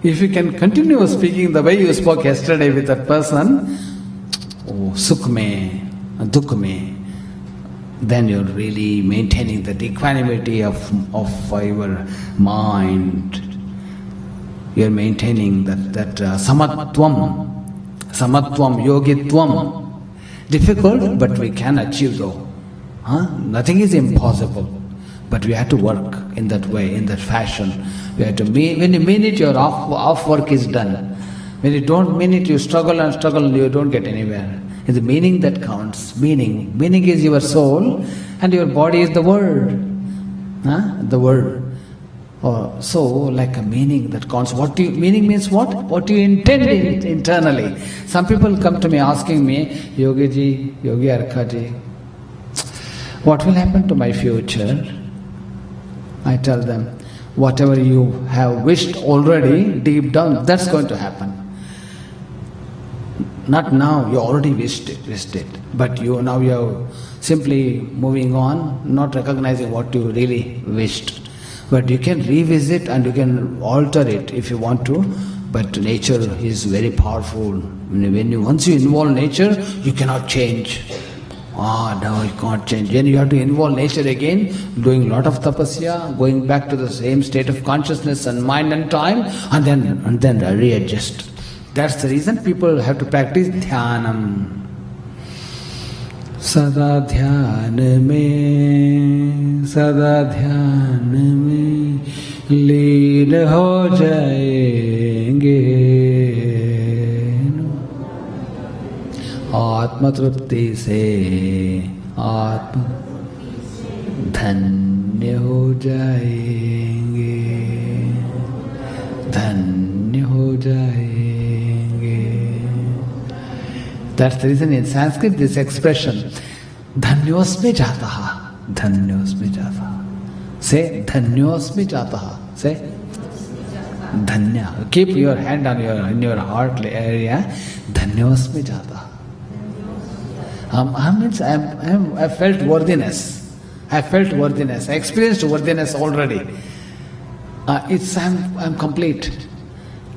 If you can continue speaking the way you spoke yesterday with that person, oh, sukh mein, dukh mein, then you're really maintaining that equanimity of your mind. You're maintaining that samatvam, yogitvam. Difficult, but we can achieve though. Nothing is impossible. But we have to work in that way, in that fashion. We have to when you mean it, your off work is done. When you don't mean it, you struggle and struggle, you don't get anywhere. It's the meaning that counts. Meaning is your soul, and your body is the word. The word. So, like a meaning that counts. Meaning means what? What you intend internally. Some people come to me asking me, Yogi ji, Yogi Arka ji, what will happen to my future? I tell them, whatever you have wished already, deep down, that's going to happen. Not now, you already wished it. But now you are simply moving on, not recognizing what you really wished. But you can revisit and you can alter it if you want to. But nature is very powerful. Once you involve nature, you cannot change. No, you can't change. Then you have to involve nature again, doing a lot of tapasya, going back to the same state of consciousness and mind and time, and then readjust. That's the reason people have to practice dhyanam. सदा ध्यान में लीन हो जाएंगे, आत्म तृप्ति से धन्य हो जाएंगे, धन्य हो जाएंगे. That's the reason in Sanskrit this expression, dhanyosmi jataha, dhanyosmi jataha. Say, dhanyosmi jataha. Say, dhanya. Keep your hand on in your heart area, dhanyosmi jataha. I felt worthiness. I experienced worthiness already. I'm complete.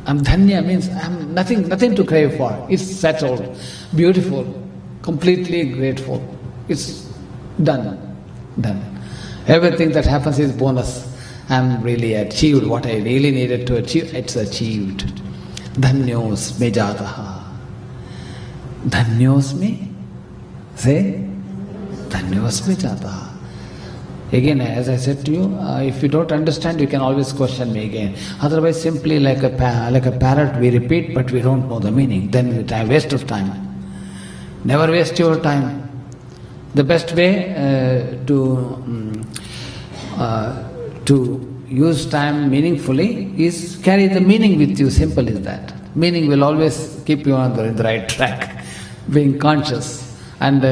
Dhanya means I'm nothing to crave for. It's settled, beautiful, completely grateful. It's done. Everything that happens is bonus. I'm really achieved what I really needed to achieve. It's achieved. Dhanyosmi jataha. Dhanyosmi. Say, dhanyosmi jataha. Again, as I said to you, if you don't understand, you can always question me again. Otherwise, simply like a parrot, we repeat, but we don't know the meaning. Then it's a waste of time. Never waste your time. The best way to use time meaningfully is carry the meaning with you. Simple is that. Meaning will always keep you on the right track, being conscious. And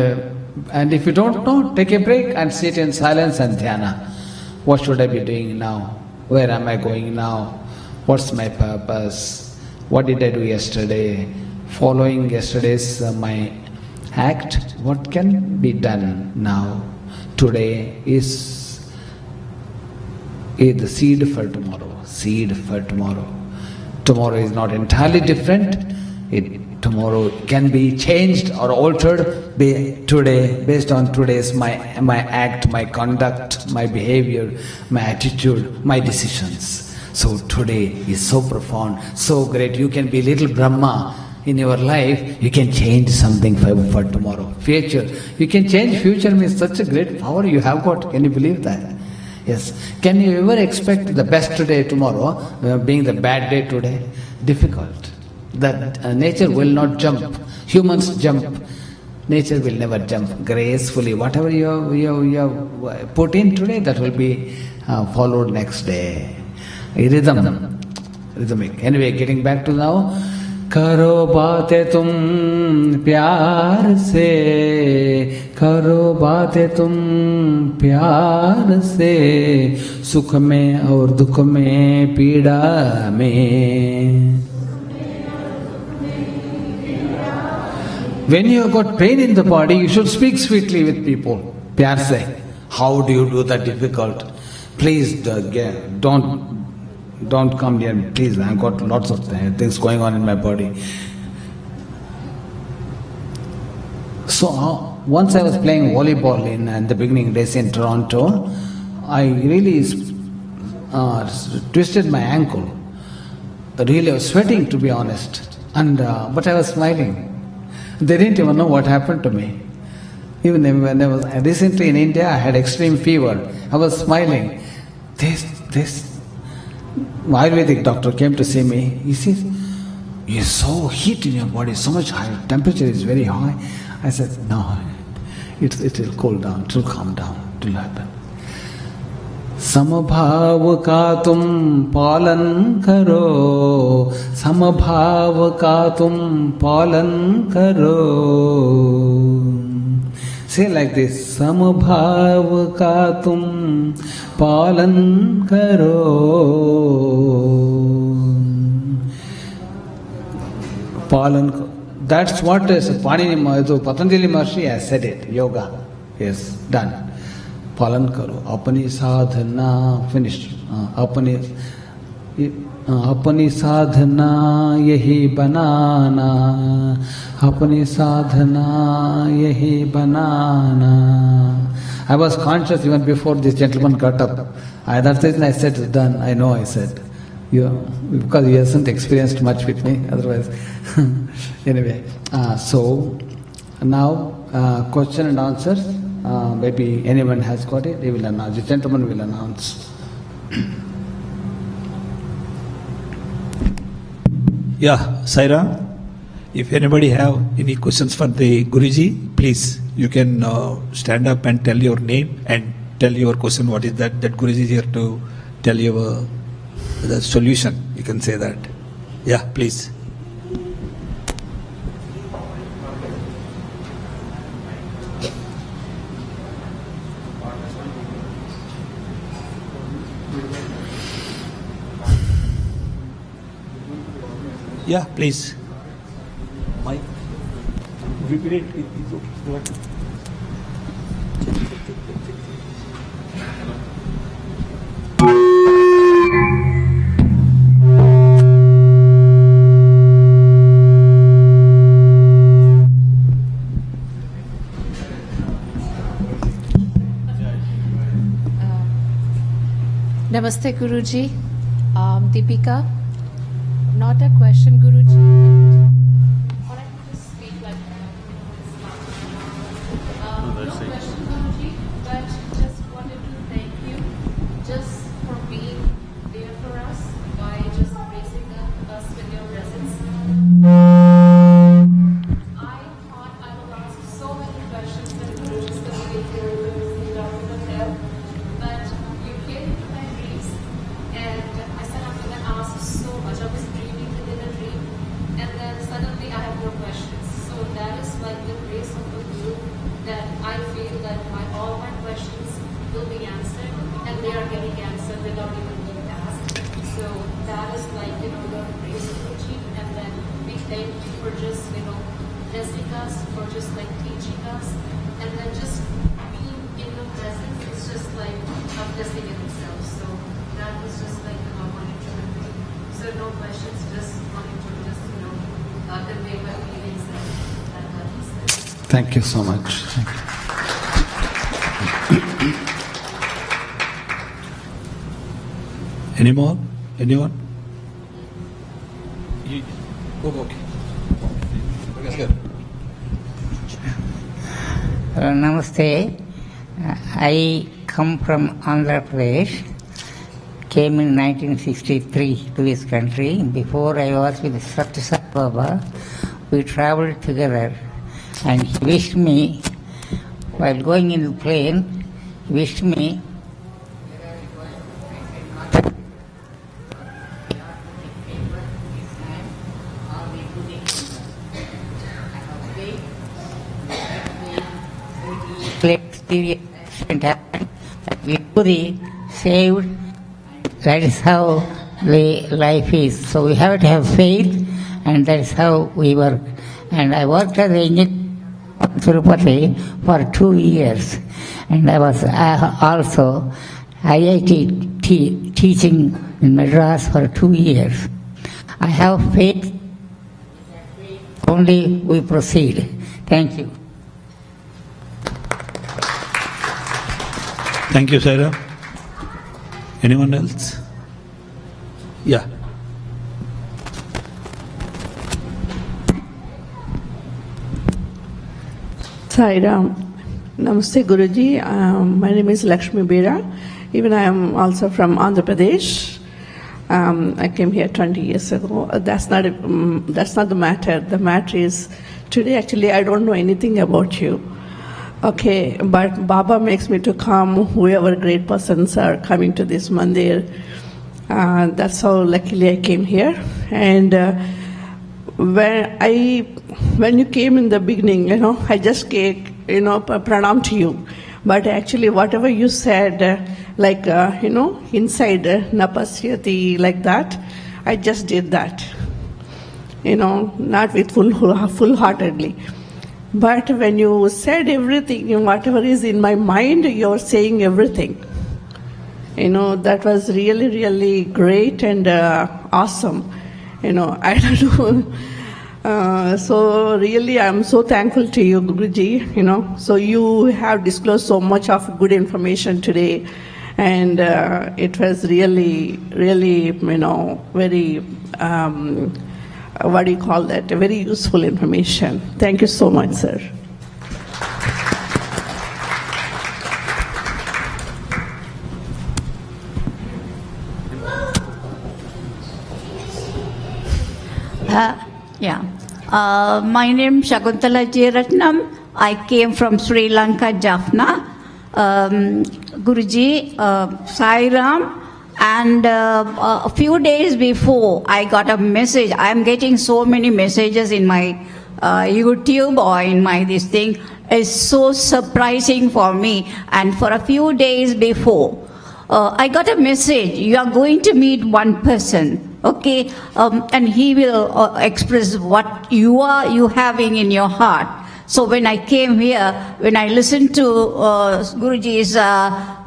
if you don't know, take a break and sit in silence and dhyana. What should I be doing now? Where am I going now? What's my purpose? What did I do yesterday? Following yesterday's my act, what can be done now? Today is the seed for tomorrow. Seed for tomorrow. Tomorrow is not entirely different. Tomorrow can be changed or altered today based on today's my act, my conduct, my behavior, my attitude, my decisions. So today is so profound, so great. You can be little Brahma in your life, you can change something for tomorrow. Future. You can change future means such a great power you have got. Can you believe that? Yes. Can you ever expect the best today tomorrow, being the bad day today? Difficult. That nature will not jump. Humans jump. Nature will never jump gracefully. Whatever you have put in today, that will be followed next day. Rhythmic. Anyway, getting back to now. करो बातें तुम प्यार से, करो बातें तुम प्यार से, सुख में और दुख में पीड़ा में. When you have got pain in the body, you should speak sweetly with people. प्यार से. How do you do that difficult? Please don't come near me, please. I've got lots of things going on in my body. So once I was playing volleyball in the beginning days in Toronto, I really twisted my ankle. Really, I was sweating, to be honest. But I was smiling. They didn't even know what happened to me. Even when I was recently in India, I had extreme fever. I was smiling. This Ayurvedic doctor came to see me. He says, "You're so heat in your body, so much high. Temperature is very high." I said, "No, it will cool down. It will calm down. It will happen." समभाव का तुम पालन करो, समभाव का तुम पालन करो. Say like this, समभाव का तुम पालन करो. Palan. That's what is Patanjali Maharshi has said it. Yoga. Yes, done. Palan karo. Apani sadhana. Finished. अपनी साधना यही बनाना, अपनी साधना यही बनाना. I was conscious even before this gentleman got up. That's the reason I said, done. I know I said. Because he hasn't experienced much with me, otherwise. Anyway, so now question and answers. Maybe anyone has got it, he will announce. The gentleman will announce. Yeah, Saira, if anybody have any questions for the Guruji, please, you can stand up and tell your name and tell your question. What is that Guruji is here to tell you the solution. You can say that. Yeah, please. Yeah, please. Mike. Repeat it. Namaste Guruji. Deepika. Not a question, Guruji. Or I can just speak like no question, Guruji, but just wanted to thank you just for being there for us by just raising us with your presence. I thought I will ask so many questions that Guruji is going to be here with help, but you came into my dreams and I said I'm going to ask so much. I was dreaming within a dream, and then suddenly I have more questions. So that is like the grace of the Guru, that I feel that all my questions will be answered, and they are getting answered without even being asked. So that is like the grace of the Chief, and then we thank you for just blessing us, for just like teaching us, and then just being in the presence is just like a blessing in itself. So that is just like I wanted to convey. So no questions, just wanting to just convey my feelings and that is it. Thank you so much. Thank you. Any more? Anyone? Okay. Namaste. I come from Andhra Pradesh. Came in 1963 to this country. Before I was with Satya Sai Baba. We traveled together, and he wished me, while going in the plane, he wished me experience happened, that we could be saved. That is how the life is. So we have to have faith, and that is how we work. And I worked as an engineer in Tirupati for 2 years, and I was also IIT teaching in Madras for 2 years. I have faith, only we proceed. Thank you. Thank you, Sarah. Anyone else? Yeah. Sairam. Namaste Guruji. My name is Lakshmi Bera. Even I am also from Andhra Pradesh. I came here 20 years ago. That's not the matter. The matter is today actually I don't know anything about you. Okay, but Baba makes me to come, whoever great persons are coming to this Mandir. That's how luckily I came here. And when you came in the beginning, I just gave, pranam to you. But actually whatever you said, inside napasyati, like that, I just did that. Not with full-heartedly. But when you said everything, whatever is in my mind, you're saying everything. That was really, really great and awesome. I don't know. So really, I'm so thankful to you, Guruji. So you have disclosed so much of good information today. And it was really, really, very... very useful information. Thank you so much, sir. My name is Shakuntala Jeratnam. I came from Sri Lanka, Jaffna. Guruji, Sai Ram. And a few days before, I got a message. I'm getting so many messages in my YouTube or in my this thing. It's so surprising for me. And for a few days before, I got a message. You are going to meet one person, okay? And he will express what you having in your heart. So when I came here, when I listened to Guruji's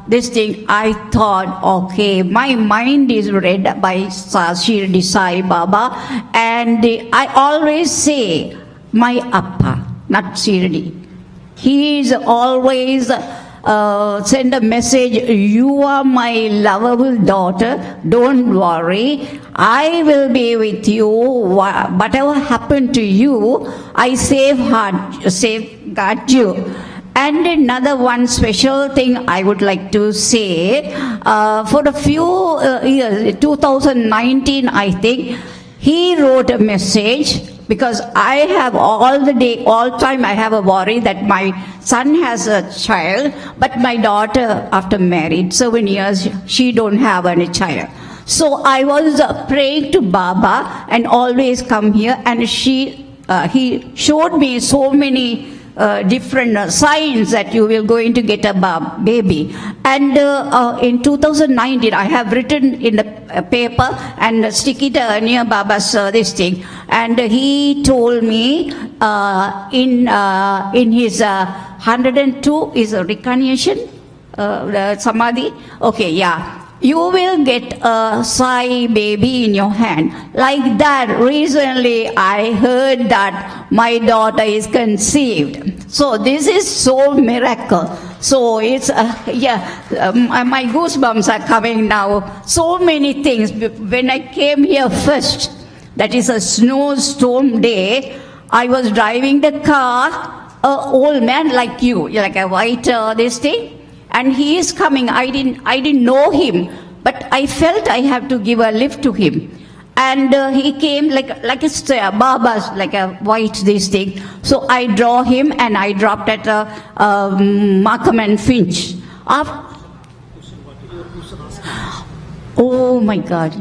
this thing, I thought, okay, my mind is read by Shirdi Sai Baba, and I always say, my Appa, not Shirdi. He is always send a message, you are my lovable daughter, don't worry, I will be with you, whatever happened to you, I safeguard you. And another one special thing I would like to say, for a few years, 2019 I think, he wrote a message, because I have all time I have a worry that my son has a child, but my daughter after married 7 years, she don't have any child. So I was praying to Baba and always come here, and he showed me so many different signs that you will going to get a baby. And in 2019, I have written in the paper and stick it near Baba's this thing. And he told me in his 102 is a reincarnation, Samadhi. Okay, yeah. You will get a Sai baby in your hand. Like that, recently I heard that my daughter is conceived. So this is so miracle. So it's, my goosebumps are coming now. So many things. When I came here first, that is a snowstorm day, I was driving the car, a old man like you, like a white this thing, and he is coming. I didn't know him, but I felt I have to give a lift to him. And he came like a stair, Baba's, like a white this thing. So I draw him and I dropped at Markham and Finch. Oh my God.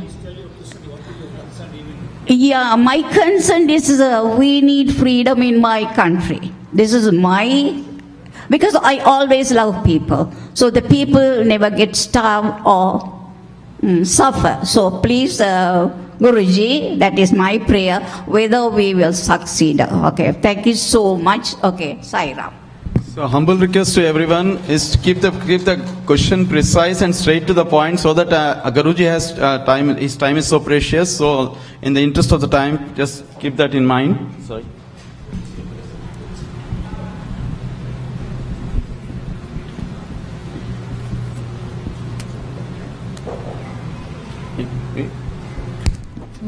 Yeah, my concern is we need freedom in my country. This is because I always love people. So the people never get starved or suffer. So please, Guruji, that is my prayer, whether we will succeed. Okay, thank you so much. Okay, Sai Ram. So humble request to everyone is to keep the question precise and straight to the point, so that Guruji has time. His time is so precious. So in the interest of the time, just keep that in mind. Sorry.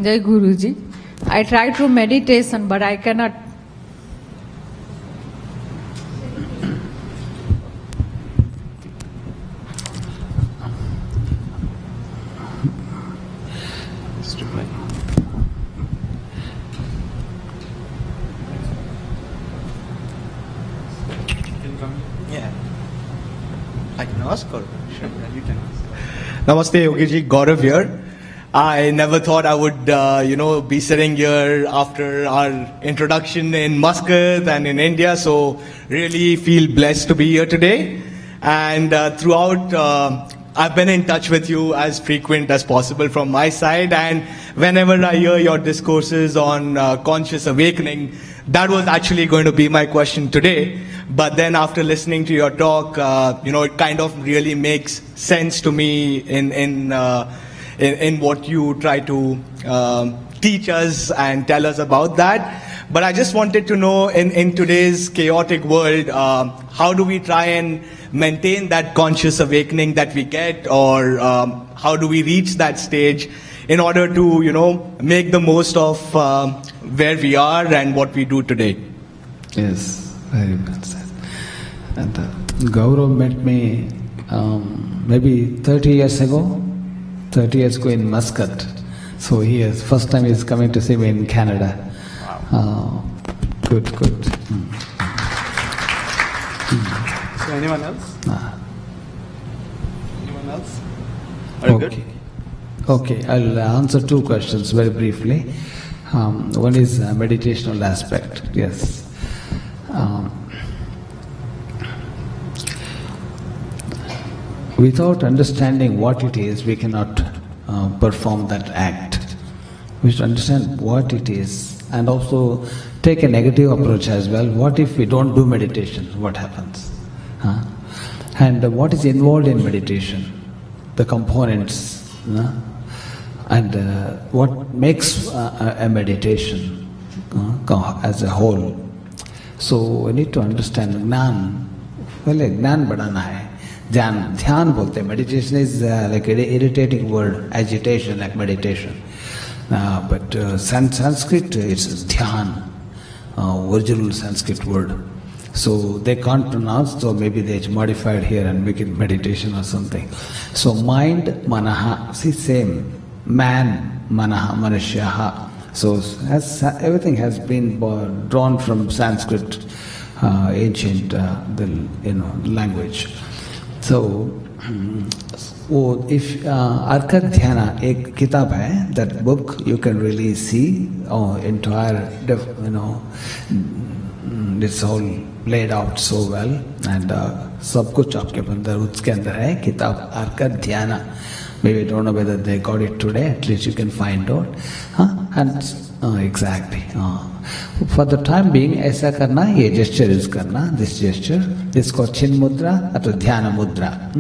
Jai Guruji. I try to meditation, but I cannot. Yeah. I can ask or? Sure, you can ask. Namaste, Yogi ji. Gaurav here. I never thought I would, be sitting here after our introduction in Muscat and in India. So really feel blessed to be here today. And throughout, I've been in touch with you as frequent as possible from my side. And whenever I hear your discourses on conscious awakening, that was actually going to be my question today. But then after listening to your talk, it kind of really makes sense to me in what you try to teach us and tell us about that. But I just wanted to know, in today's chaotic world, how do we try and maintain that conscious awakening that we get, or how do we reach that stage in order to, make the most of where we are and what we do today? Yes, very well said. And Gaurav met me maybe 30 years ago. 30 years ago in Muscat. So first time he's coming to see me in Canada. Wow. Good. So anyone else? Anyone else? Are you good? Okay, I'll answer two questions very briefly. One is meditational aspect. Yes. Without understanding what it is, we cannot perform that act. We should understand what it is, and also take a negative approach as well. What if we don't do meditation? What happens? And what is involved in meditation? The components, and what makes a meditation as a whole. So we need to understand Gnan. Gnan badana hai. Dhyan bolte. Meditation is like an irritating word, agitation like meditation. But Sanskrit, it's dhyan, original Sanskrit word. So they can't pronounce, so maybe they modified here and make it meditation or something. So mind, manaha, see same. Man, manaha, manusyaha. So everything has been drawn from Sanskrit, ancient language. So, if Arka Dhyana, एक किताब है, that book you can really see entire, it's all laid out so well, and सब कुछ आपके अंदर उसके अंदर है किताब Arka Dhyana. Maybe I don't know whether they got it today. At least you can find out. And exactly. For the time being, ऐसा करना, ये gesture is करना, this gesture, इसको चिन मुद्रा अथवा ध्यान मुद्रा,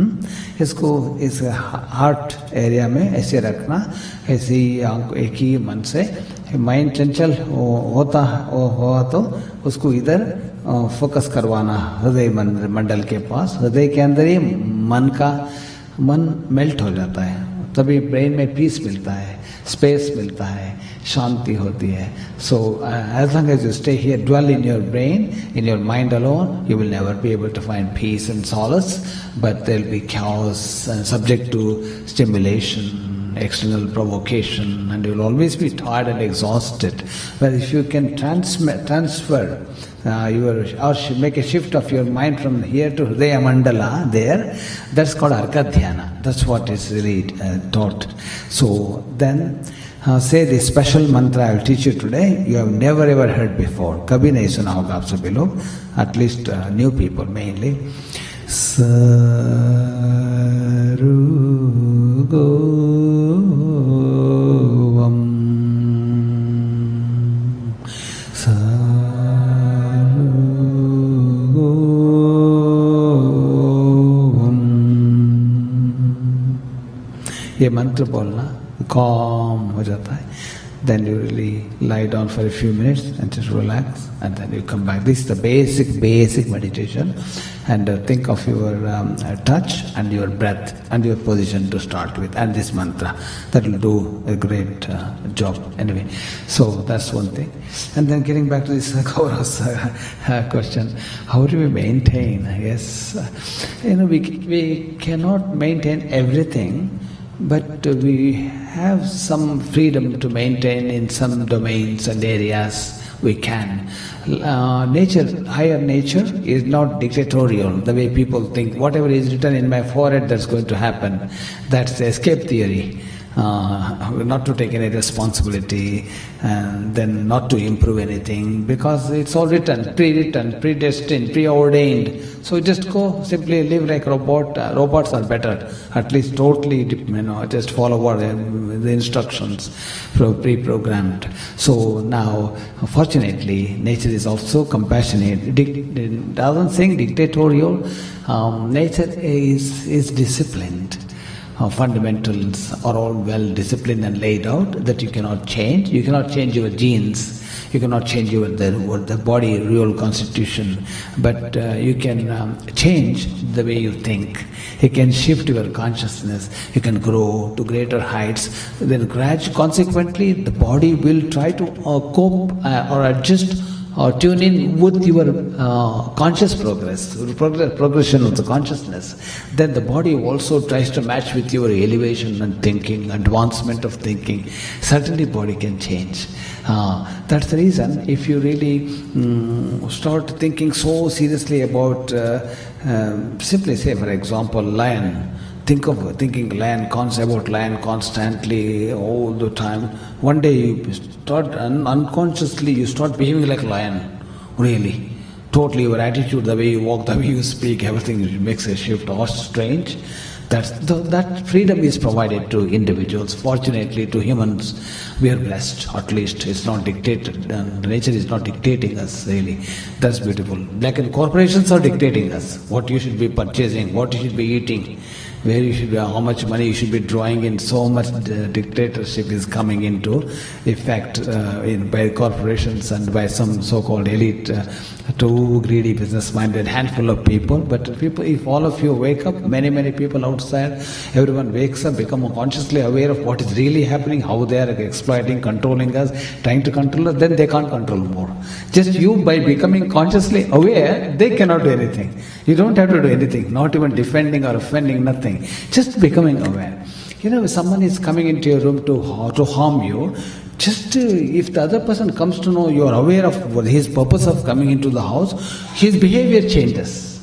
इसको इस हार्ट एरिया में ऐसे रखना, ऐसे ही एक ही मन से, माइंड चंचल हुआ तो उसको इधर फोकस करवाना, हृदय मंडल के पास. हृदय के अंदर ही मन मेल्ट हो जाता है, तभी ब्रेन में पीस मिलता है. space milta hai, shanti hoti hai. So as long as you stay here, dwell in your brain, in your mind alone, you will never be able to find peace and solace, but there will be chaos and subject to stimulation, external provocation, and you will always be tired and exhausted. But if you can transfer make a shift of your mind from here to Hridaya Mandala, there, that's called Arka Dhyana. That's what is really taught. So then, say the special mantra I will teach you today, you have never ever heard before. Kabhi nahi suna hoga aap sabhi log, at least new people mainly. Sarugovam ये मंत्र बोलना calm हो जाता है. Then you really lie down for a few minutes and just relax, and then you come back. This is the basic meditation, and think of your touch and your breath and your position to start with, and this mantra. That will do a great job anyway. So that's one thing. And then getting back to this Kaurav's question, how do we maintain? Yes, we cannot maintain everything, but we have some freedom to maintain in some domains and areas. We can. Higher nature is not dictatorial, the way people think. Whatever is written in my forehead, that's going to happen. That's the escape theory. Not to take any responsibility, and then not to improve anything, because it's all written, pre-written, predestined, preordained. So just go, simply live like a robot. Robots are better, at least totally, just follow what the instructions pre-programmed. So now, fortunately, nature is also compassionate. Doesn't saying dictatorial. Nature is disciplined. Fundamentals are all well disciplined and laid out that you cannot change. You cannot change your genes. You cannot change the body, real constitution. But you can change the way you think. You can shift your consciousness. You can grow to greater heights. Then consequently, the body will try to cope or adjust or tune in with your conscious progression of the consciousness. Then the body also tries to match with your elevation and thinking, advancement of thinking. Certainly body can change. That's the reason, if you really start thinking so seriously about, simply say for example, lion. Thinking about lion constantly all the time. One day you start unconsciously you start behaving like lion, really. Totally your attitude, the way you walk, the way you speak, everything makes a shift. Or strange. That freedom is provided to individuals. Fortunately, to humans, we are blessed. At least it's not dictated. Nature is not dictating us, really. That's beautiful. Like corporations are dictating us. What you should be purchasing, what you should be eating, where you should be, how much money you should be drawing in. So much dictatorship is coming into effect by corporations and by some so-called elite, too greedy, business-minded handful of people. But people, if all of you wake up, many people outside, everyone wakes up, become consciously aware of what is really happening, how they are exploiting, controlling us, trying to control us, then they can't control more. Just you, by becoming consciously aware, they cannot do anything. You don't have to do anything, not even defending or offending, nothing. Just becoming aware. If someone is coming into your room to harm you, just if the other person comes to know you are aware of his purpose of coming into the house, his behavior changes.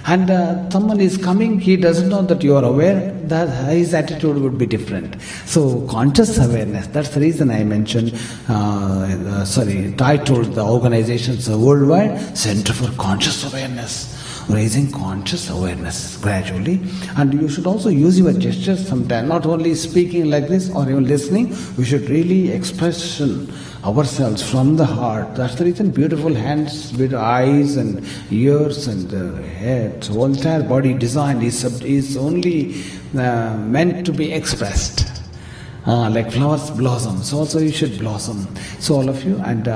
And someone is coming, he doesn't know that you are aware, that his attitude would be different. So conscious awareness, that's the reason I mentioned, titled the organization's worldwide Center for Conscious Awareness. Raising conscious awareness gradually. And you should also use your gestures sometimes, not only speaking like this or even listening. We should really express ourselves from the heart. That's the reason beautiful hands, beautiful eyes and ears and head, so entire body design is only meant to be expressed. Like flowers blossom, so also you should blossom. So all of you, and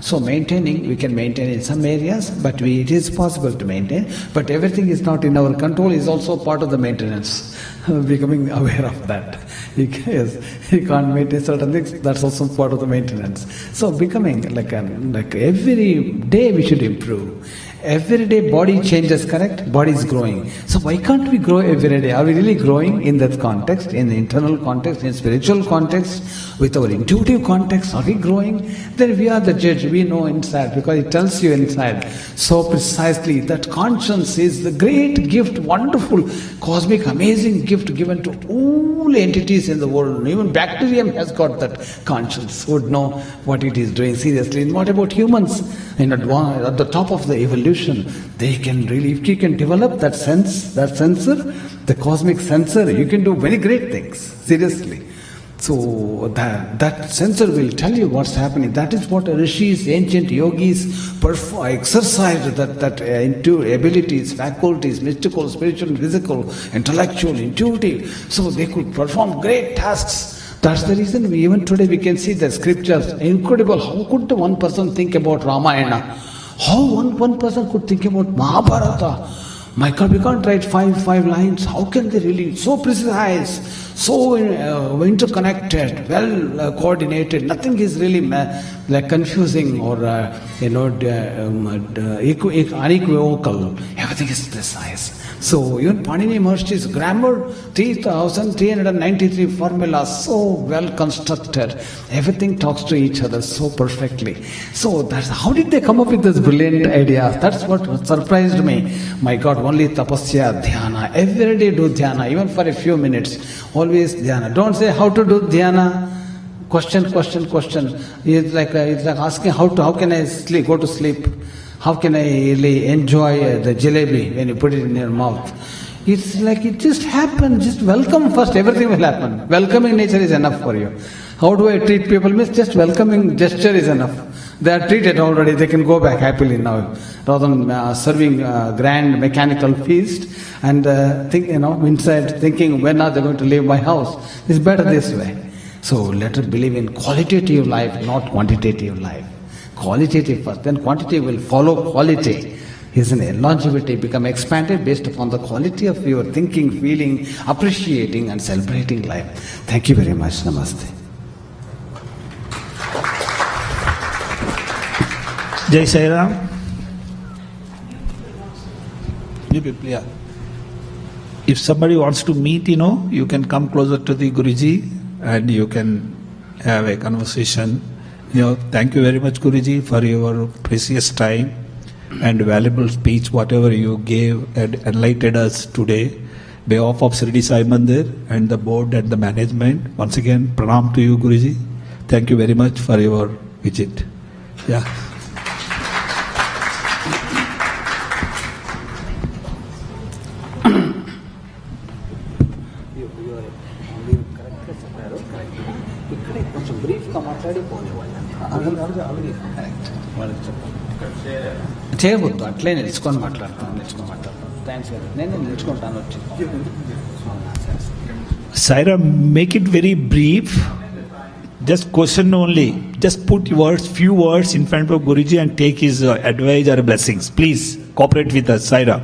so maintaining, we can maintain in some areas, but it is possible to maintain. But everything is not in our control is also part of the maintenance. Becoming aware of that. You can't maintain certain things. That's also part of the maintenance. So becoming like every day we should improve. Every day body changes, correct? Body is growing. So why can't we grow every day? Are we really growing in that context, in the internal context, in spiritual context, with our intuitive context? Are we growing? Then we are the judge. We know inside because it tells you inside so precisely that conscience is the great gift, wonderful, cosmic, amazing gift given to all entities in the world. Even bacterium has got that conscience, would know what it is doing seriously. And what about humans? At the top of the evolution, they can really, if you can develop that sense, that sensor, the cosmic sensor, you can do very great things, seriously. So that sensor will tell you what's happening. That is what rishis, ancient yogis exercised, that into abilities, faculties, mystical, spiritual, physical, intellectual, intuitive. So they could perform great tasks. That's the reason even today we can see the scriptures. Incredible. How could one person think about Ramayana? How one person could think about Mahabharata? My God, we can't write five lines. How can they really? So precise, so interconnected, well coordinated. Nothing is really like confusing or unequivocal. Everything is precise. So even Panini Maharshi's grammar, 3,393 formulas, so well constructed. Everything talks to each other so perfectly. So that's how did they come up with this brilliant idea? That's what surprised me. My God, only tapasya, dhyana. Every day do dhyana, even for a few minutes. Always dhyana. Don't say how to do dhyana. Question. It's like asking how can I sleep? Go to sleep. How can I really enjoy the jalebi when you put it in your mouth? It's like it just happens. Just welcome first. Everything will happen. Welcoming nature is enough for you. How do I treat people? Means just welcoming gesture is enough. They are treated already. They can go back happily now, rather than serving grand mechanical feast and inside thinking when are they going to leave my house. It's better this way. So let us believe in qualitative life, not quantitative life. Qualitative first, then quantity will follow quality. Isn't it? Longevity become expanded based upon the quality of your thinking, feeling, appreciating and celebrating life. Thank you very much. Namaste. Jai Sai Ram. If somebody wants to meet, you can come closer to the Guruji and you can have a conversation. Thank you very much, Guruji, for your precious time and valuable speech, whatever you gave and enlightened us today. Behalf of Shirdi Sai Mandir and the board and the management, once again, pranam to you, Guruji. Thank you very much for your visit. Yeah. చేయవద్దు అట్లే నిలుచుకొని మాట్లాడతాను thanks నేను నిలుచుకుంటాను వచ్చి Saira, make it very brief. Just question only. Just put few words in front of Guruji and take his advice or blessings. Please cooperate with us, Saira.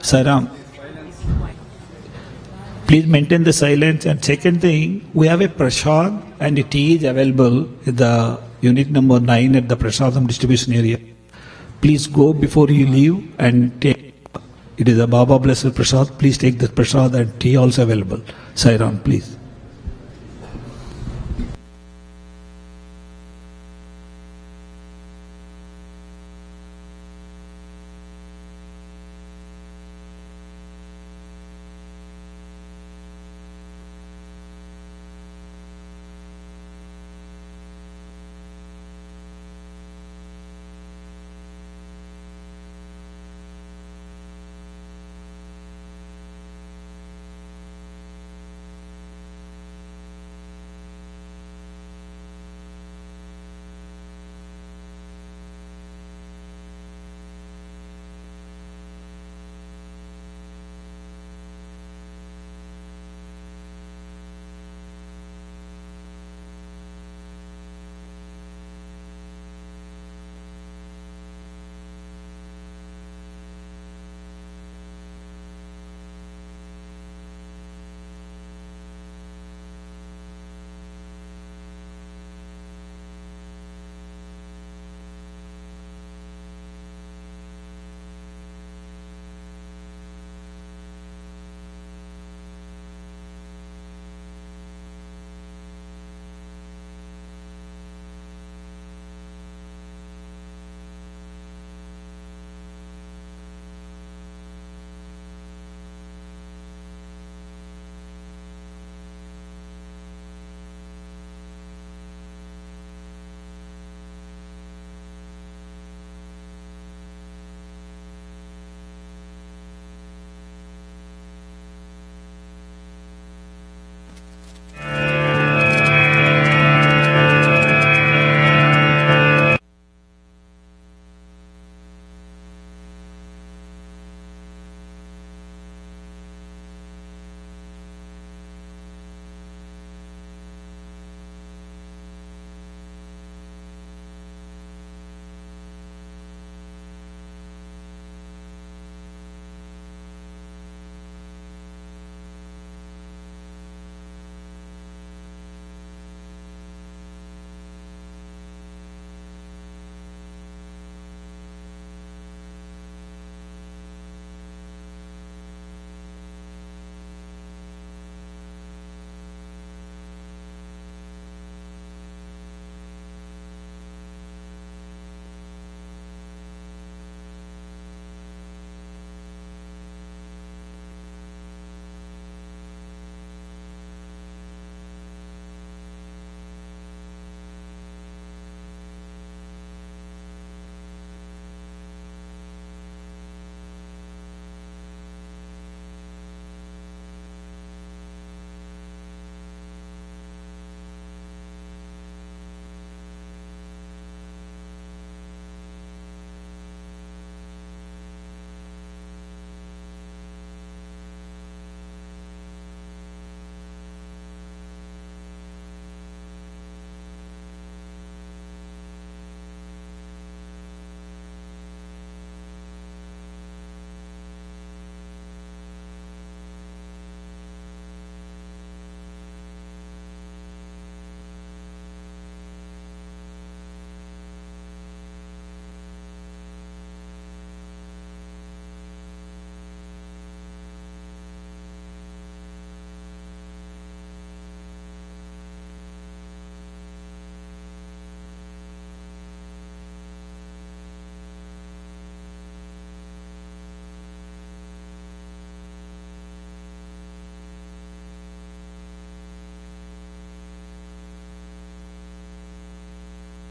Sai Ram, please Please maintain the silence. And second thing, we have a prasad and a tea is available at the unit number 9 at the prasadam distribution area. Please go before you leave and take. It is a Baba blessed prasad. Please take the prasad and tea also available. Sai Ram, please.